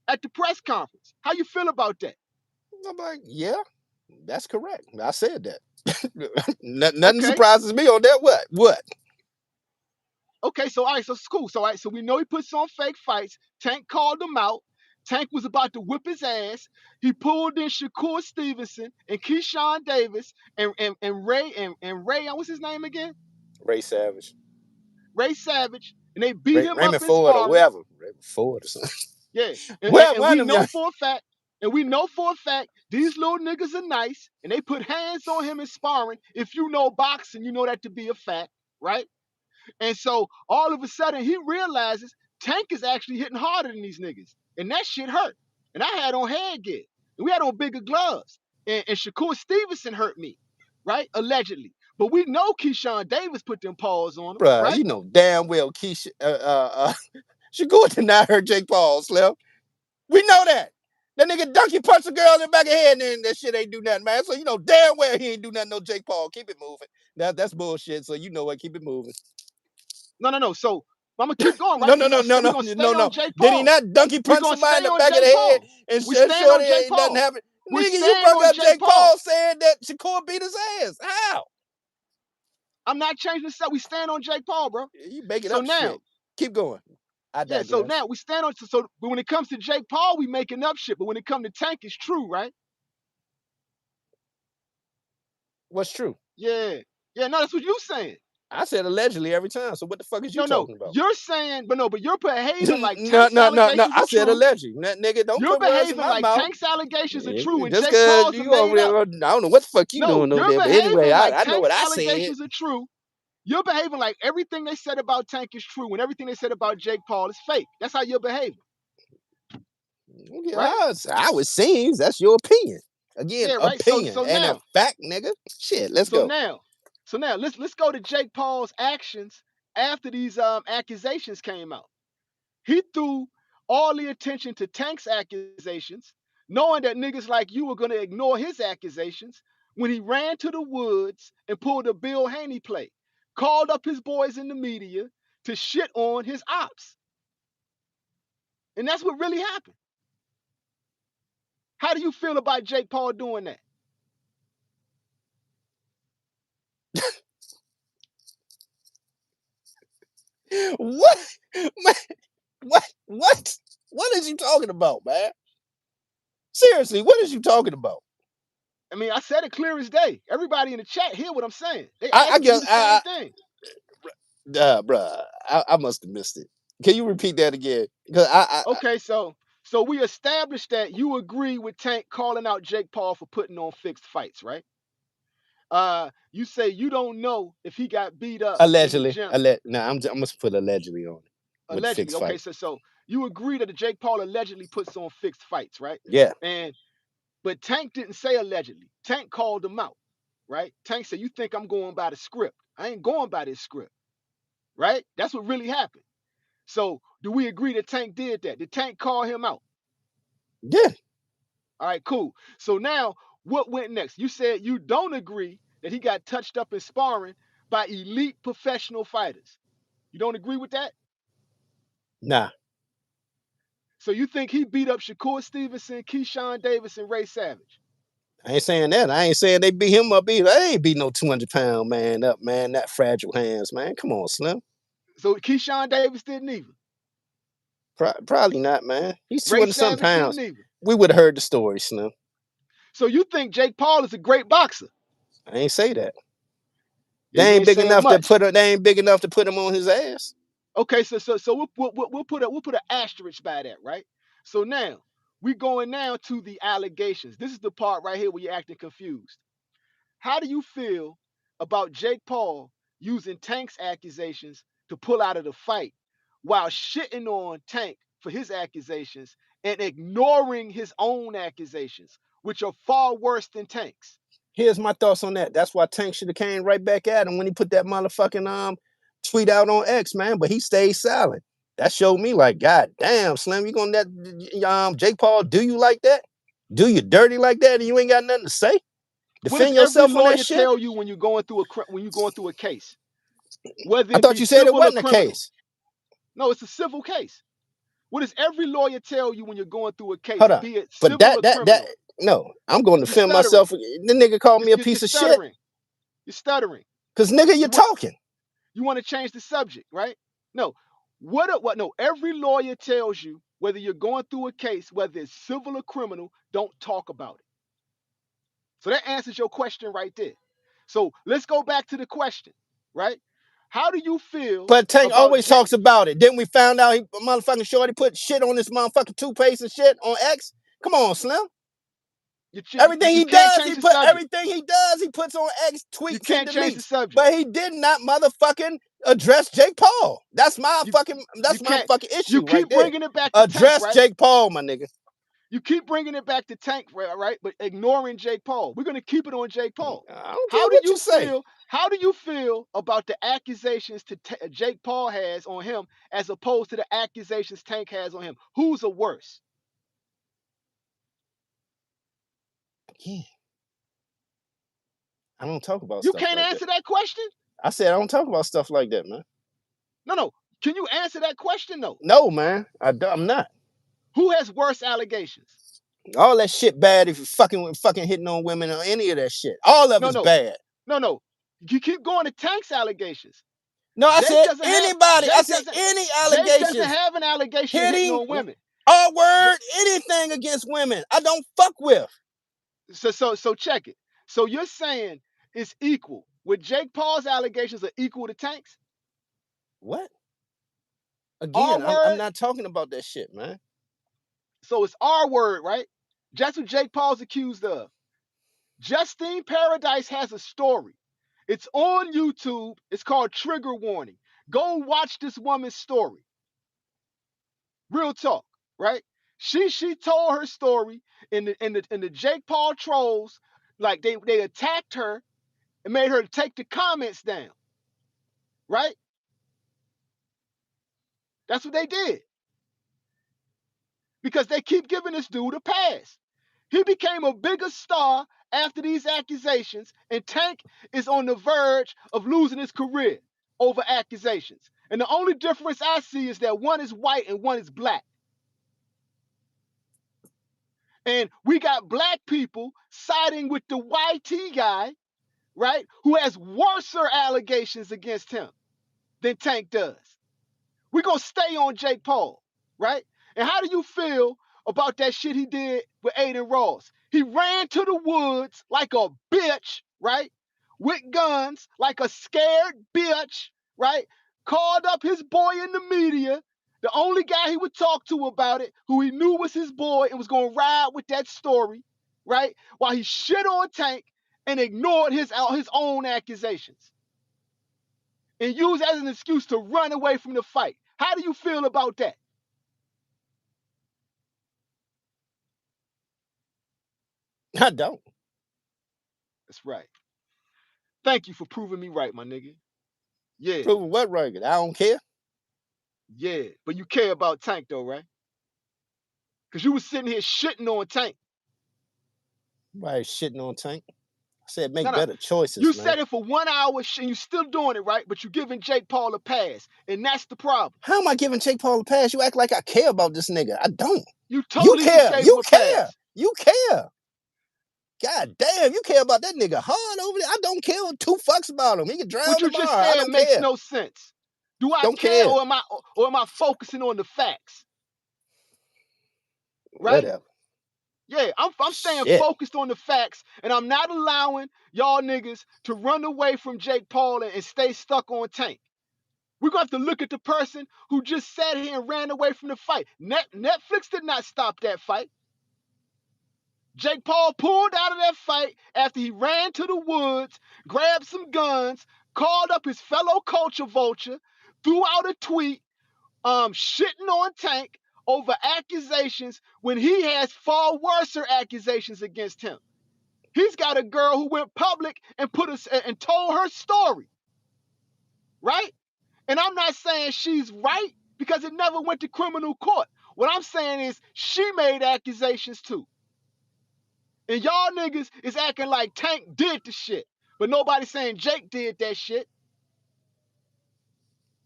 at the press conference? How you feel about that? I'm like, yeah, that's correct. I said that. Nothing Okay, surprises me on that. What? okay, so all right, so it's cool. So all right, so we know he puts on fake fights. Tank called him out. Tank was about to whip his ass. He pulled in Shakur Stevenson and Keyshawn Davis and Ray and Ray, what's his name again? Ray Savage, Ray Savage. And they beat him up Raymond in Ford, or sparring. whatever. Raymond Ford or something. Yeah. And One we of them know young. for a fact, these little niggas are nice and they put hands on him in sparring. If you know boxing, you know that to be a fact, right? And so all of a sudden he realizes Tank is actually hitting harder than these niggas. And that shit hurt. And I had on headgear. And we had on bigger gloves. And Shakur Stevenson hurt me, right? Allegedly. But we know Keyshawn Davis put them paws on him, Bruh, right? you know damn well Keisha Shakur did not hurt Jake Paul, Slim. We know that. That nigga donkey punched a girl in the back of the head and that shit ain't do nothing, man. So you know damn well he ain't do nothing no Jake Paul. Keep it moving. That's bullshit. So you know what? Keep it moving. No. So I'm gonna keep going, right? No, So no, no, no, we're no, gonna stay no, on no. Jake Did he Paul. not donkey We're punch gonna somebody in stay the on back of Jake the head Paul. and We stand shorty on Jake ain't nothing Paul. happened? We Nigga, you stand broke on up Jake Jake Paul. Paul saying that Shakur beat his ass. How? I'm not changing this up. We stand on Jake Paul, bro. You making So up now, shit. Keep going. I yeah, so digress. now we stand on so but when it comes to Jake Paul, we making up shit. But when it comes to Tank, it's true, right? What's true? Yeah. Yeah, no, that's what you saying. I said allegedly every time. So what the fuck is you No, talking about? you're saying, but you're behaving like No, Tank's no, no, no. allegations I are said true. allegedly. Nigga, don't You're put words in behaving my like mouth. Tank's allegations are true and Just Jake cause Paul's are you over made up. there, I don't know what the fuck you No, doing over you're there. But anyway, behaving like I know what Tank's I said. allegations are true. You're behaving like everything they said about Tank is true and everything they said about Jake Paul is fake. That's how you're behaving, right? I would seems that's your opinion. Again, Yeah, right. So opinion so and a now, fact, nigga. Shit, let's so go. now, so now let's go to Jake Paul's actions after these accusations came out. He threw all the attention to Tank's accusations, knowing that niggas like you were gonna ignore his accusations when he ran to the woods and pulled a Bill Haney play, called up his boys in the media to shit on his ops. And that's what really happened. How do you feel about Jake Paul doing that? What? Man, what? What is you talking about, man? Seriously, what is you talking about? I mean, I said it clear as day. Everybody in the chat hear what I'm saying. They I asking you guess the same thing. bruh, I must have missed it. Can you repeat that again? Because Okay, so we established that you agree with Tank calling out Jake Paul for putting on fixed fights, right? You say you don't know if he got beat up in the allegedly, gym. I'm gonna put allegedly on it with Allegedly. fixed Okay, fight. so you agree that the Jake Paul allegedly puts on fixed fights, right? Yeah, And but Tank didn't say allegedly. Tank called him out, right? Tank said, "You think I'm going by the script? I ain't going by this script, right? That's what really happened." So do we agree that Tank did that? Did Tank call him out? yeah. All right, cool. So now what went next? You said you don't agree that he got touched up in sparring by elite professional fighters. You don't agree with that? Nah, So you think he beat up Shakur Stevenson, Keyshawn Davis, and Ray Savage? I ain't saying that. I ain't saying they beat him up either. They ain't beat no 200-pound man up, man. That fragile hands, man. Come on, Slim. So Keyshawn Davis didn't either. Probably not, man. He's Ray 200-something Savage pounds. didn't either. We would have heard the story, Slim. So you think Jake Paul is a great boxer? I ain't say that. Yeah, They you ain't ain't big saying enough much. they ain't big enough to put him on his ass. Okay, so we'll put an asterisk by that, right? So now we going now to the allegations. This is the part right here where you're acting confused. How do you feel about Jake Paul using Tank's accusations to pull out of the fight while shitting on Tank for his accusations and ignoring his own accusations, which are far worse than Tank's? Here's my thoughts on that. That's why Tank should have came right back at him when he put that motherfucking tweet out on X, man. But he stayed silent. That showed me like, God damn, Slim, you gonna let Jake Paul do you like that? Do you dirty like that, and you ain't got nothing to say? What does Defend every yourself on that lawyer shit? tell you when you're going through a case, whether I it thought be you said it civil or wasn't a criminal? case. No, it's a civil case. What does every lawyer tell you when you're going through a case, Hold on. be it But civil or criminal? no, I'm going to You're defend stuttering. myself. The nigga called me a You're piece of shit. stuttering. You're stuttering. Cause nigga, you're talking. You want to change the subject, right? No. No, every lawyer tells you whether you're going through a case, whether it's civil or criminal, don't talk about it. So that answers your question right there. So let's go back to the question, right? How do you feel But Tank about always talks about it. Then we found out he motherfucking shorty put shit on this motherfucking toothpaste and shit on X. Come on, Slim. Everything he can't does, change the subject. he puts on X, tweets, You and can't change the deletes. subject. But he did not motherfucking address Jake Paul. That's my You fucking You issue right keep there. bringing it back to Tank, Address right? Jake Paul, my nigga. You keep bringing it back to Tank, right? But ignoring Jake Paul. We're gonna keep it on Jake Paul. I don't care what you say. How do you feel about the accusations Jake Paul has on him as opposed to the accusations Tank has on him? Who's a worse? Yeah. I don't talk about You stuff can't like answer that question? I said I don't talk about stuff like that, man. No. Can you answer that question though? No, man. I'm not. Who has worse allegations? All that shit bad if you fucking hitting on women or any of that shit. All of it's bad. No. You keep going to Tank's allegations. No, I Jake said doesn't anybody. Have, I said any allegations. Jake doesn't have an allegation of hitting on women. R-word, anything against women. I don't fuck with. So check it. So you're saying it's equal. With Jake Paul's allegations are equal to Tank's? What? Again, I'm not talking about that shit, man. So it's R-word, right? That's what Jake Paul's accused of. Justine Paradise has a story. It's on YouTube. It's called Trigger Warning. Go watch this woman's story. Real talk, right? She told her story in the Jake Paul trolls, like they attacked her and made her take the comments down. Right? That's what they did. Because they keep giving this dude a pass. He became a bigger star after these accusations, and Tank is on the verge of losing his career over accusations. And the only difference I see is that one is white and one is black. And we got black people siding with the YT guy, right, who has worse allegations against him than Tank does. We're going to stay on Jake Paul, right? And how do you feel about that shit he did with Aiden Ross? He ran to the woods like a bitch, right? With guns, like a scared bitch, right? Called up his boy in the media, the only guy he would talk to about it, who he knew was his boy and was going to ride with that story, right? While he shit on Tank and ignored his own accusations and used as an excuse to run away from the fight. How do you feel about that? I don't. That's right. Thank you for proving me right, my nigga. Yeah. Proving what right? I don't care. Yeah, but you care about Tank though, right? Because you was sitting here shitting on Tank. Right, shitting on Tank. I said make No. better choices, You man. said it for 1 hour and you still doing it, right? But you giving Jake Paul a pass. And that's the problem. How am I giving Jake Paul a pass? You act like I care about this nigga. I don't. You totally just gave him a pass. You care. God damn, you care about that nigga hard over there. I don't care 2 fucks about him. He can drown What you tomorrow. just I said don't makes care. no sense. Do I Don't care, care. or am I focusing on the facts? Right? Whatever. Yeah, I'm staying Shit. focused on the facts, and I'm not allowing y'all niggas to run away from Jake Paul and stay stuck on Tank. We're going to have to look at the person who just sat here and ran away from the fight. Netflix did not stop that fight. Jake Paul pulled out of that fight after he ran to the woods, grabbed some guns, called up his fellow culture vulture, threw out a tweet, shitting on Tank over accusations when he has far worse accusations against him. He's got a girl who went public and and told her story, right? And I'm not saying she's right because it never went to criminal court. What I'm saying is she made accusations too. And y'all niggas is acting like Tank did the shit, but nobody's saying Jake did that shit.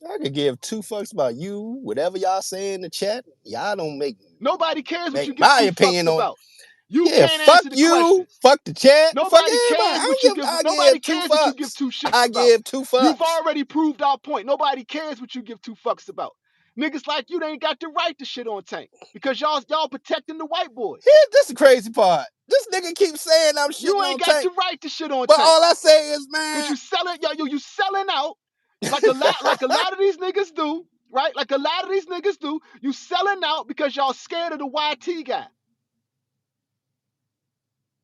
I could give 2 fucks about you, whatever y'all say in the chat. Y'all don't make Nobody cares what you give my 2 opinion fucks on. about. You Yeah, can't fuck answer the you, questions. fuck the chat, Nobody fuck everybody. cares what you give. Nobody cares what you give 2 shits I about. give 2 fucks. You've already proved our point. Nobody cares what you give 2 fucks about. Niggas like you, they ain't got the right to shit on Tank because y'all protecting the white boys. Here, this is the crazy part. This nigga keeps saying I'm shitting You on ain't got Tank, the right to shit on but Tank. all I say is, man, because you selling, you selling out like a lot of these niggas do, right? Like a lot of these niggas do. You selling out because y'all scared of the YT guy,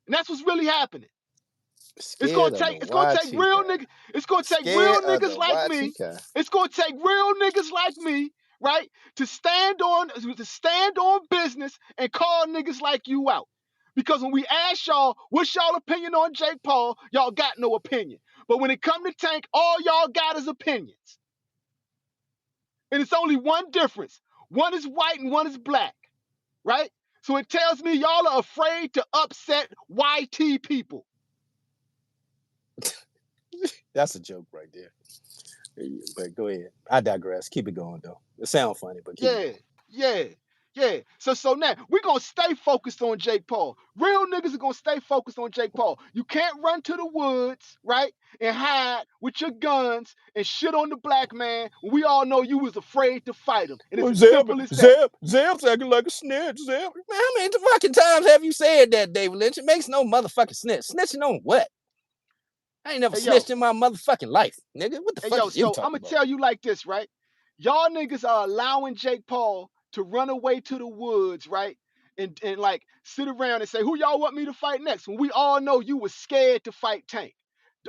and that's what's really happening. It's gonna take real niggas. It's gonna take real niggas like me. It's gonna take real niggas like me, right, to stand on business and call niggas like you out. Because when we ask y'all, what's y'all opinion on Jake Paul, y'all got no opinion. But when it come to Tank, all y'all got is opinions. And it's only one difference. One is white and one is black, right? So it tells me y'all are afraid to upset YT people. That's a joke right there. But go ahead. I digress. Keep it going though. It sounds funny, but keep it going. Yeah. So now we're gonna stay focused on Jake Paul. Real niggas are gonna stay focused on Jake Paul. You can't run to the woods, right, and hide with your guns and shit on the black man when we all know you was afraid to fight him. And it's as simple as that. Zeb's acting like a snitch. Zeb, man, how many fucking times have you said that, David Lynch? It makes no motherfucking snitch. Snitching on what? I ain't never snitched in my motherfucking life, nigga. What the fuck is you talking about? I'm gonna tell you like this, right? Y'all niggas are allowing Jake Paul to run away to the woods, right? And like sit around and say, who y'all want me to fight next? When we all know you was scared to fight Tank.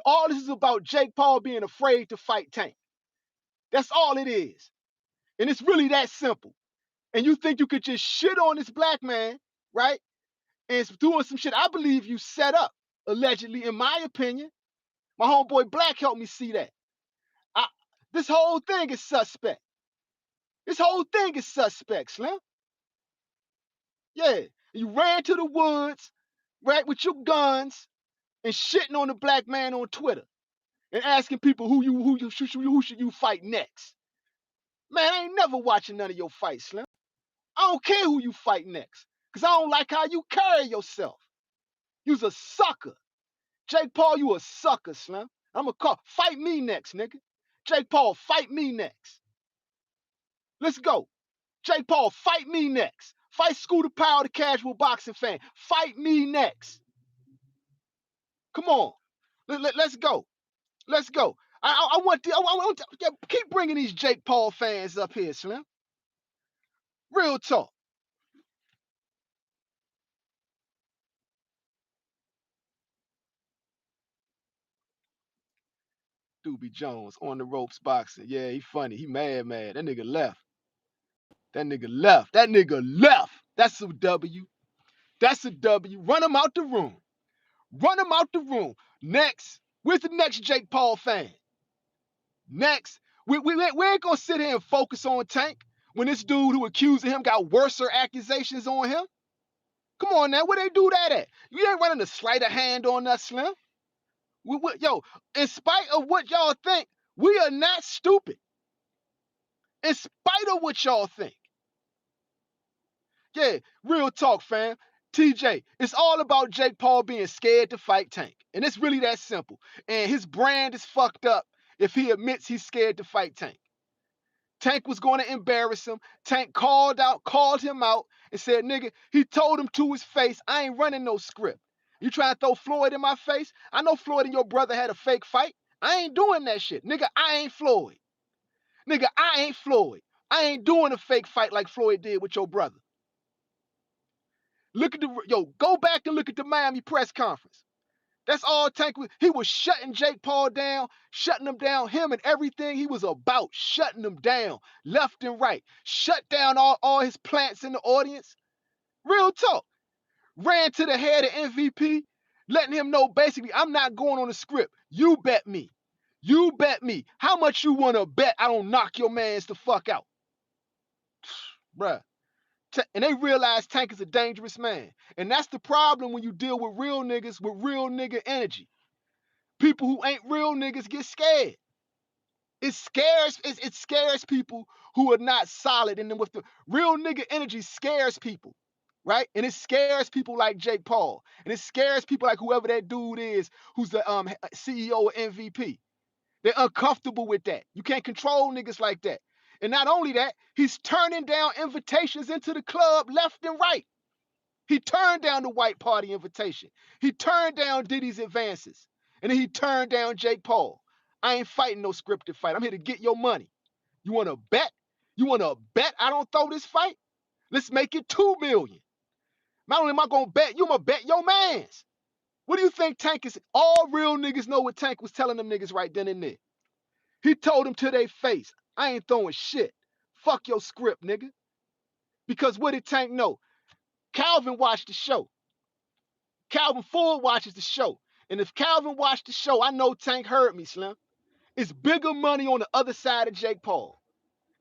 All this is about Jake Paul being afraid to fight Tank. That's all it is. And it's really that simple. And you think you could just shit on this black man, right? And it's doing some shit I believe you set up, allegedly, in my opinion. My homeboy Black helped me see that. This whole thing is suspect. This whole thing is suspect, Slim. Yeah, you ran to the woods, right, with your guns and shitting on the black man on Twitter and asking people who should you fight next. Man, I ain't never watching none of your fights, Slim. I don't care who you fight next, because I don't like how you carry yourself. You's a sucker. Jake Paul, you a sucker, Slim. I'm gonna call, fight me next, nigga. Jake Paul, fight me next. Let's go. Jake Paul, fight me next. Fight Scooter Powell, the casual boxing fan. Fight me next. Come on. Let's go. Let's go. I want to keep bringing these Jake Paul fans up here, Slim. Real talk. Doobie Jones on the ropes boxing. Yeah, he funny. He mad. That nigga left. That nigga left. That's a W. That's a W. Run him out the room. Run him out the room. Next. Where's the next Jake Paul fan? Next. We ain't gonna sit here and focus on Tank when this dude who accusing him got worser accusations on him. Come on now, where they do that at? You ain't running a sleight of hand on us, Slim. Yo, in spite of what y'all think, we are not stupid. In spite of what y'all think. Yeah, real talk, fam. TJ, it's all about Jake Paul being scared to fight Tank. And it's really that simple. And his brand is fucked up if he admits he's scared to fight Tank. Tank was going to embarrass him. Tank called him out and said, nigga, he told him to his face, I ain't running no script. You trying to throw Floyd in my face? I know Floyd and your brother had a fake fight. I ain't doing that shit. Nigga, I ain't Floyd. Nigga, I ain't Floyd. I ain't doing a fake fight like Floyd did with your brother. Go back and look at the Miami press conference. That's all Tank was. He was shutting Jake Paul down, shutting him down, him and everything he was about, shutting him down left and right. Shut down all his plants in the audience. Real talk. Ran to the head of MVP, letting him know basically, I'm not going on the script. You bet me. You bet me. How much you want to bet I don't knock your mans the fuck out? Bruh. And they realize Tank is a dangerous man. And that's the problem when you deal with real niggas with real nigga energy. People who ain't real niggas get scared. It scares people who are not solid. And then with the real nigga energy scares people, right? And it scares people like Jake Paul. And it scares people like whoever that dude is who's the CEO of MVP. They're uncomfortable with that. You can't control niggas like that. And not only that, he's turning down invitations into the club left and right. He turned down the white party invitation. He turned down Diddy's advances. And then he turned down Jake Paul. I ain't fighting no scripted fight. I'm here to get your money. You want to bet? You want to bet I don't throw this fight? Let's make it 2 million. Not only am I going to bet, you going to bet your mans. What do you think Tank is? All real niggas know what Tank was telling them niggas right then and there. He told them to their face, I ain't throwing shit. Fuck your script, nigga. Because what did Tank know? Calvin watched the show. Calvin Ford watches the show. And if Calvin watched the show, I know Tank heard me, Slim. It's bigger money on the other side of Jake Paul.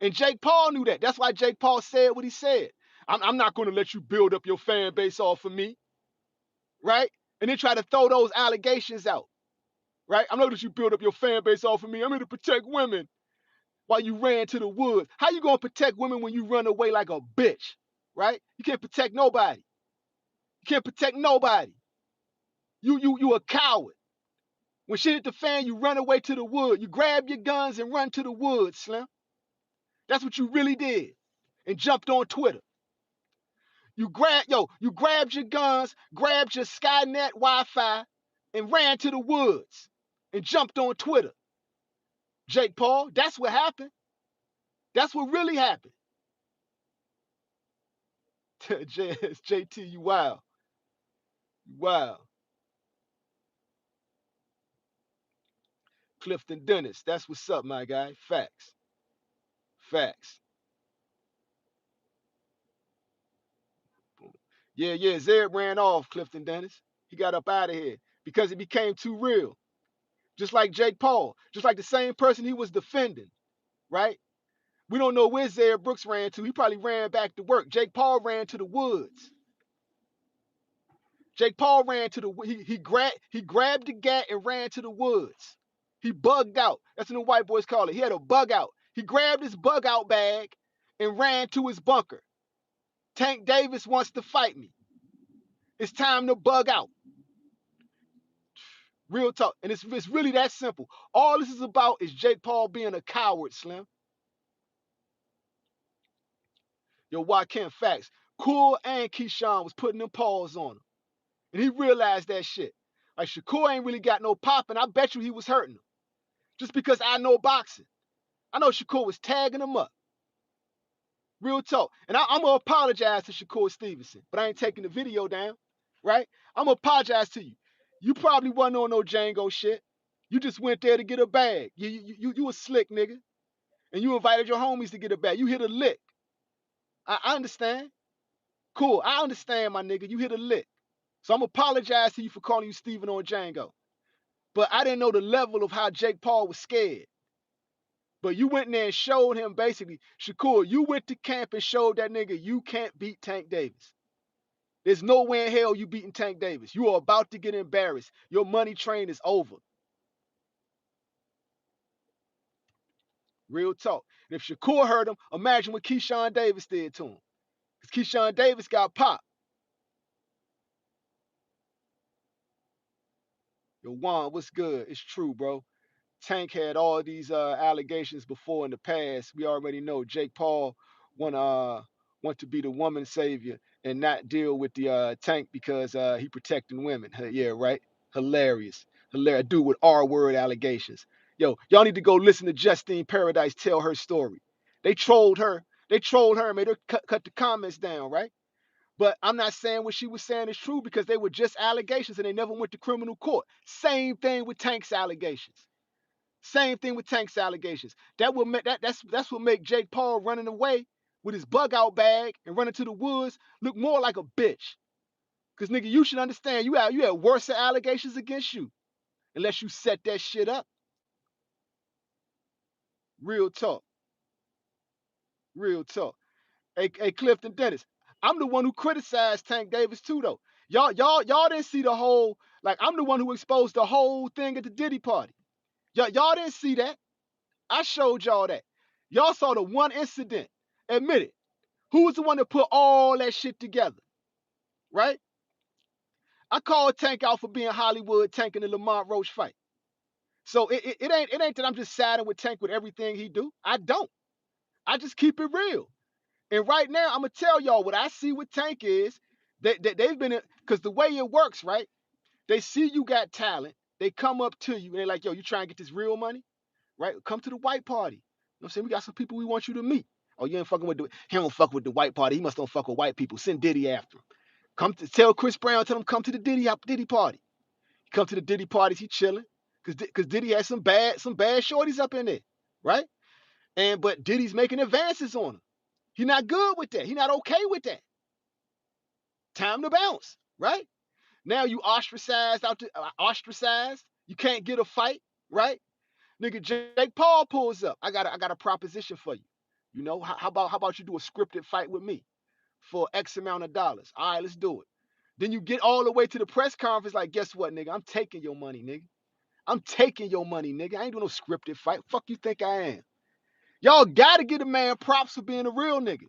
And Jake Paul knew that. That's why Jake Paul said what he said. I'm not going to let you build up your fan base off of me. Right? And then try to throw those allegations out. Right? I'm not going to let you build up your fan base off of me. I'm here to protect women. While you ran to the woods. How you going to protect women when you run away like a bitch? Right? You can't protect nobody. You can't protect nobody. You a coward. When shit hit the fan, you run away to the wood. You grab your guns and run to the woods, Slim. That's what you really did. And jumped on Twitter. You grabbed your guns, grabbed your Skynet Wi-Fi, and ran to the woods and jumped on Twitter. Jake Paul, that's what happened. That's what really happened. JT, you wild. Wow. Clifton Dennis, that's what's up, my guy. Facts. Facts. Yeah, Zed ran off, Clifton Dennis. He got up out of here because it became too real. Just like Jake Paul, just like the same person he was defending, right? We don't know where Zed Brooks ran to. He probably ran back to work. Jake Paul ran to the woods. Jake Paul ran to the he grabbed the gat and ran to the woods. He bugged out. That's what the white boys call it. He had a bug out. He grabbed his bug out bag and ran to his bunker. Tank Davis wants to fight me. It's time to bug out. Real talk. And it's really that simple. All this is about is Jake Paul being a coward, Slim. Yo, Joaquin, facts. Cool and Keyshawn was putting them paws on him. And he realized that shit. Like, Shakur ain't really got no pop, and I bet you he was hurting him. Just because I know boxing. I know Shakur was tagging him up. Real talk. And I'm going to apologize to Shakur Stevenson, but I ain't taking the video down, right? I'm going to apologize to you. You probably wasn't on no Django shit. You just went there to get a bag. You a slick nigga. And you invited your homies to get a bag. You hit a lick. I understand. Cool. I understand, my nigga. You hit a lick. So I'm going to apologize to you for calling you Steven on Django. But I didn't know the level of how Jake Paul was scared. But you went in there and showed him basically, Shakur, you went to camp and showed that nigga you can't beat Tank Davis. There's no way in hell you beating Tank Davis. You are about to get embarrassed. Your money train is over. Real talk. And if Shakur hurt him, imagine what Keyshawn Davis did to him. Because Keyshawn Davis got popped. Yo, Juan, what's good? It's true, bro. Tank had all these allegations before in the past. We already know Jake Paul want to be the woman savior and not deal with the Tank because he protecting women. Yeah, right. Hilarious, hilarious. Dude with R word allegations. Yo, y'all need to go listen to Justine Paradise tell her story. They trolled her. They trolled her and made her cut the comments down, right? But I'm not saying what she was saying is true because they were just allegations and they never went to criminal court. Same thing with Tank's allegations. Same thing with Tank's allegations. That will make that's what make Jake Paul running away with his bug out bag and running to the woods look more like a bitch. Cause nigga, you should understand you had worse allegations against you unless you set that shit up. Real talk. Real talk. Hey Clifton Dennis. I'm the one who criticized Tank Davis too though. Y'all didn't see the whole, like I'm the one who exposed the whole thing at the Diddy party. Y'all didn't see that. I showed y'all that. Y'all saw the one incident. Admit it. Who was the one that put all that shit together? Right? I called Tank out for being Hollywood Tank in the Lamont Roach fight. So it ain't that I'm just siding with Tank with everything he do. I don't. I just keep it real. And right now, I'm gonna tell y'all what I see with Tank is that they've been, because the way it works, right? They see you got talent. They come up to you and they're like, yo, you trying to get this real money? Right? Come to the white party. You know what I'm saying? We got some people we want you to meet. Oh, you ain't fucking with he don't fuck with the white party. He must don't fuck with white people. Send Diddy after him. Come to tell Chris Brown, tell him come to the Diddy party. Come to the Diddy parties, he chilling. Cause Diddy has some bad shorties up in there, right? But Diddy's making advances on him. He not good with that. He not okay with that. Time to bounce, right? Now you ostracized. You can't get a fight, right? Nigga, Jake Paul pulls up. I got a proposition for you. You know, how about you do a scripted fight with me for X amount of dollars? All right, let's do it. Then you get all the way to the press conference, like, guess what, nigga? I'm taking your money, nigga. I'm taking your money, nigga. I ain't doing no scripted fight. Fuck you think I am? Y'all gotta give a man props for being a real nigga.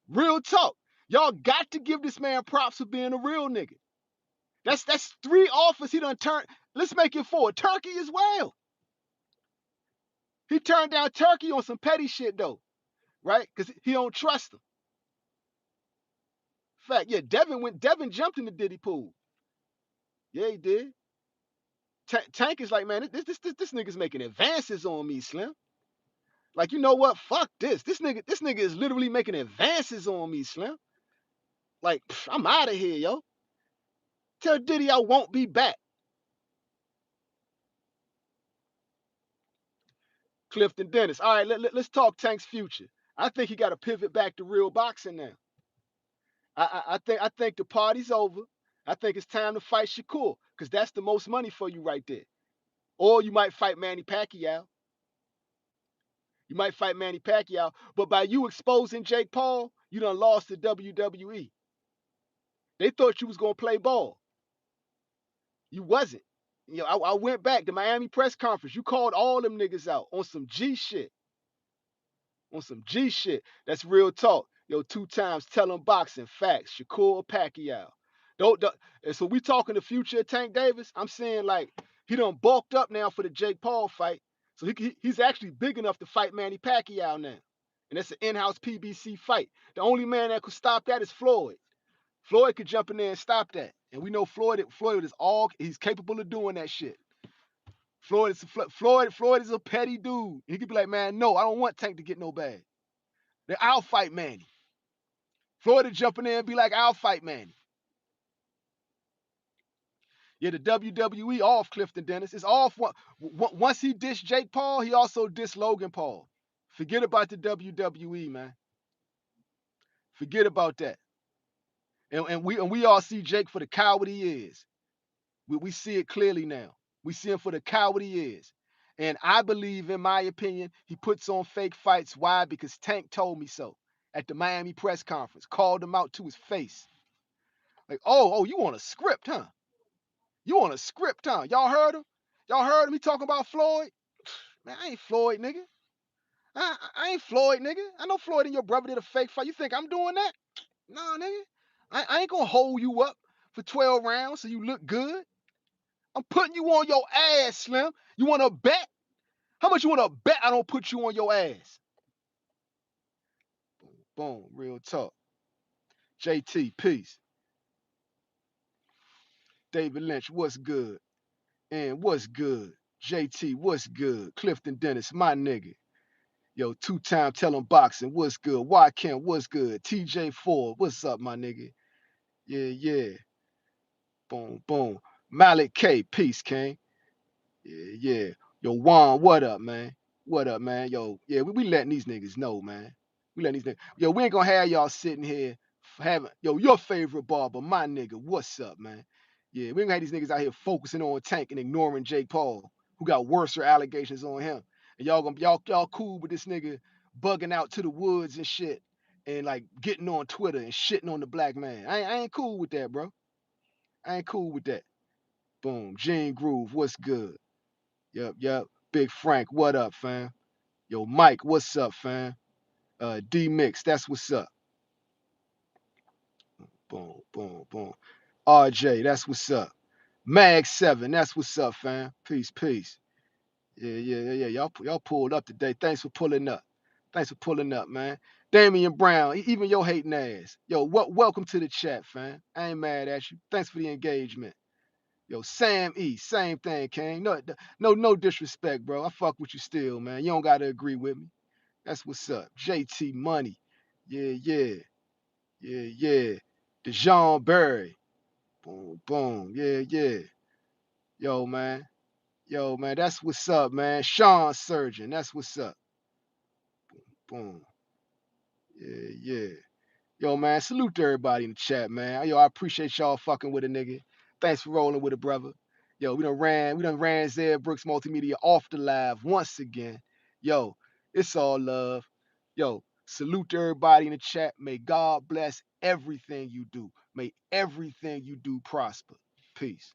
Real talk. Y'all got to give this man props for being a real nigga. That's 3 offers he done turned. Let's make it 4. Turkey as well. He turned down Turkey on some petty shit though, right? Because he don't trust him. Fact, yeah, Devin jumped in the Diddy pool. Yeah, he did. Tank is like, man, this nigga's making advances on me, Slim. Like, you know what? Fuck this. This nigga is literally making advances on me, Slim. Like, I'm out of here, yo. Tell Diddy I won't be back. Clifton Dennis. All right, let's talk Tank's future. I think he got to pivot back to real boxing now. I think the party's over. I think it's time to fight Shakur because that's the most money for you right there. Or you might fight Manny Pacquiao. You might fight Manny Pacquiao, but by you exposing Jake Paul, you done lost the WWE. They thought you was gonna play ball. You wasn't. You know, I went back to Miami press conference. You called all them niggas out on some G shit. On some G shit. That's real talk. Yo, 2 times tell them boxing facts. Shakur or Pacquiao. Don't. And so we talking the future of Tank Davis. I'm saying like he done bulked up now for the Jake Paul fight. So he's actually big enough to fight Manny Pacquiao now. And that's an in-house PBC fight. The only man that could stop that is Floyd. Floyd could jump in there and stop that. And we know Floyd he's capable of doing that shit. Floyd is a petty dude. He could be like, man, no, I don't want Tank to get no bag. Then I'll fight Manny. Floyd would jump in there and be like, I'll fight Manny. Yeah, the WWE off Clifton Dennis. It's off. Once he dissed Jake Paul, he also dissed Logan Paul. Forget about the WWE, man. Forget about that. And we all see Jake for the coward he is. We see it clearly now. We see him for the coward he is. And I believe, in my opinion, he puts on fake fights. Why? Because Tank told me so at the Miami press conference. Called him out to his face. Like, oh, you want a script, huh? You want a script, huh? Y'all heard him? Y'all heard him? He talking about Floyd? Man, I ain't Floyd, nigga. I ain't Floyd, nigga. I know Floyd and your brother did a fake fight. You think I'm doing that? Nah, nigga. I ain't gonna hold you up for 12 rounds so you look good. I'm putting you on your ass, Slim. You wanna bet? How much you wanna bet I don't put you on your ass? Boom, boom, real talk. JT, peace. David Lynch, what's good? And what's good? JT, what's good? Clifton Dennis, my nigga. Yo, two-time telling boxing, what's good? Y Kim, what's good? TJ Ford, what's up, my nigga? Yeah, yeah. Boom, boom. Malik K, peace, King. Yeah, yeah. Yo, Juan, what up, man? What up, man? Yo, yeah, we letting these niggas know, man. We letting these niggas. Yo, we ain't gonna have y'all sitting here having, yo, your favorite barber, my nigga. What's up, man? Yeah, we ain't gonna have these niggas out here focusing on Tank and ignoring Jake Paul, who got worser allegations on him. And y'all cool with this nigga bugging out to the woods and shit and like getting on Twitter and shitting on the black man. I ain't cool with that, bro. I ain't cool with that. Boom. Gene Groove, what's good? Yep, yep. Big Frank, what up, fam? Yo, Mike, what's up, fam? D Mix, that's what's up. Boom, boom, boom. RJ, that's what's up. Mag 7, that's what's up, fam. Peace, peace. Yeah, yeah, yeah, yeah. Y'all pulled up today. Thanks for pulling up. Thanks for pulling up, man. Damian Brown, even your hating ass. Yo, welcome to the chat, fam. I ain't mad at you. Thanks for the engagement. Yo, Sam E, same thing, King. No disrespect, bro. I fuck with you still, man. You don't gotta agree with me. That's what's up. JT Money. Yeah, yeah. Yeah, yeah. DeJean Berry. Boom, boom. Yeah, yeah. Yo, man. Yo, man. That's what's up, man. Sean Surgeon. That's what's up. Boom. Yeah, yeah. Yo, man, salute to everybody in the chat, man. Yo, I appreciate y'all fucking with a nigga. Thanks for rolling with a brother. Yo, we done ran Zed Brooks Multimedia off the live once again. Yo, it's all love. Yo, salute to everybody in the chat. May God bless everything you do. May everything you do prosper. Peace.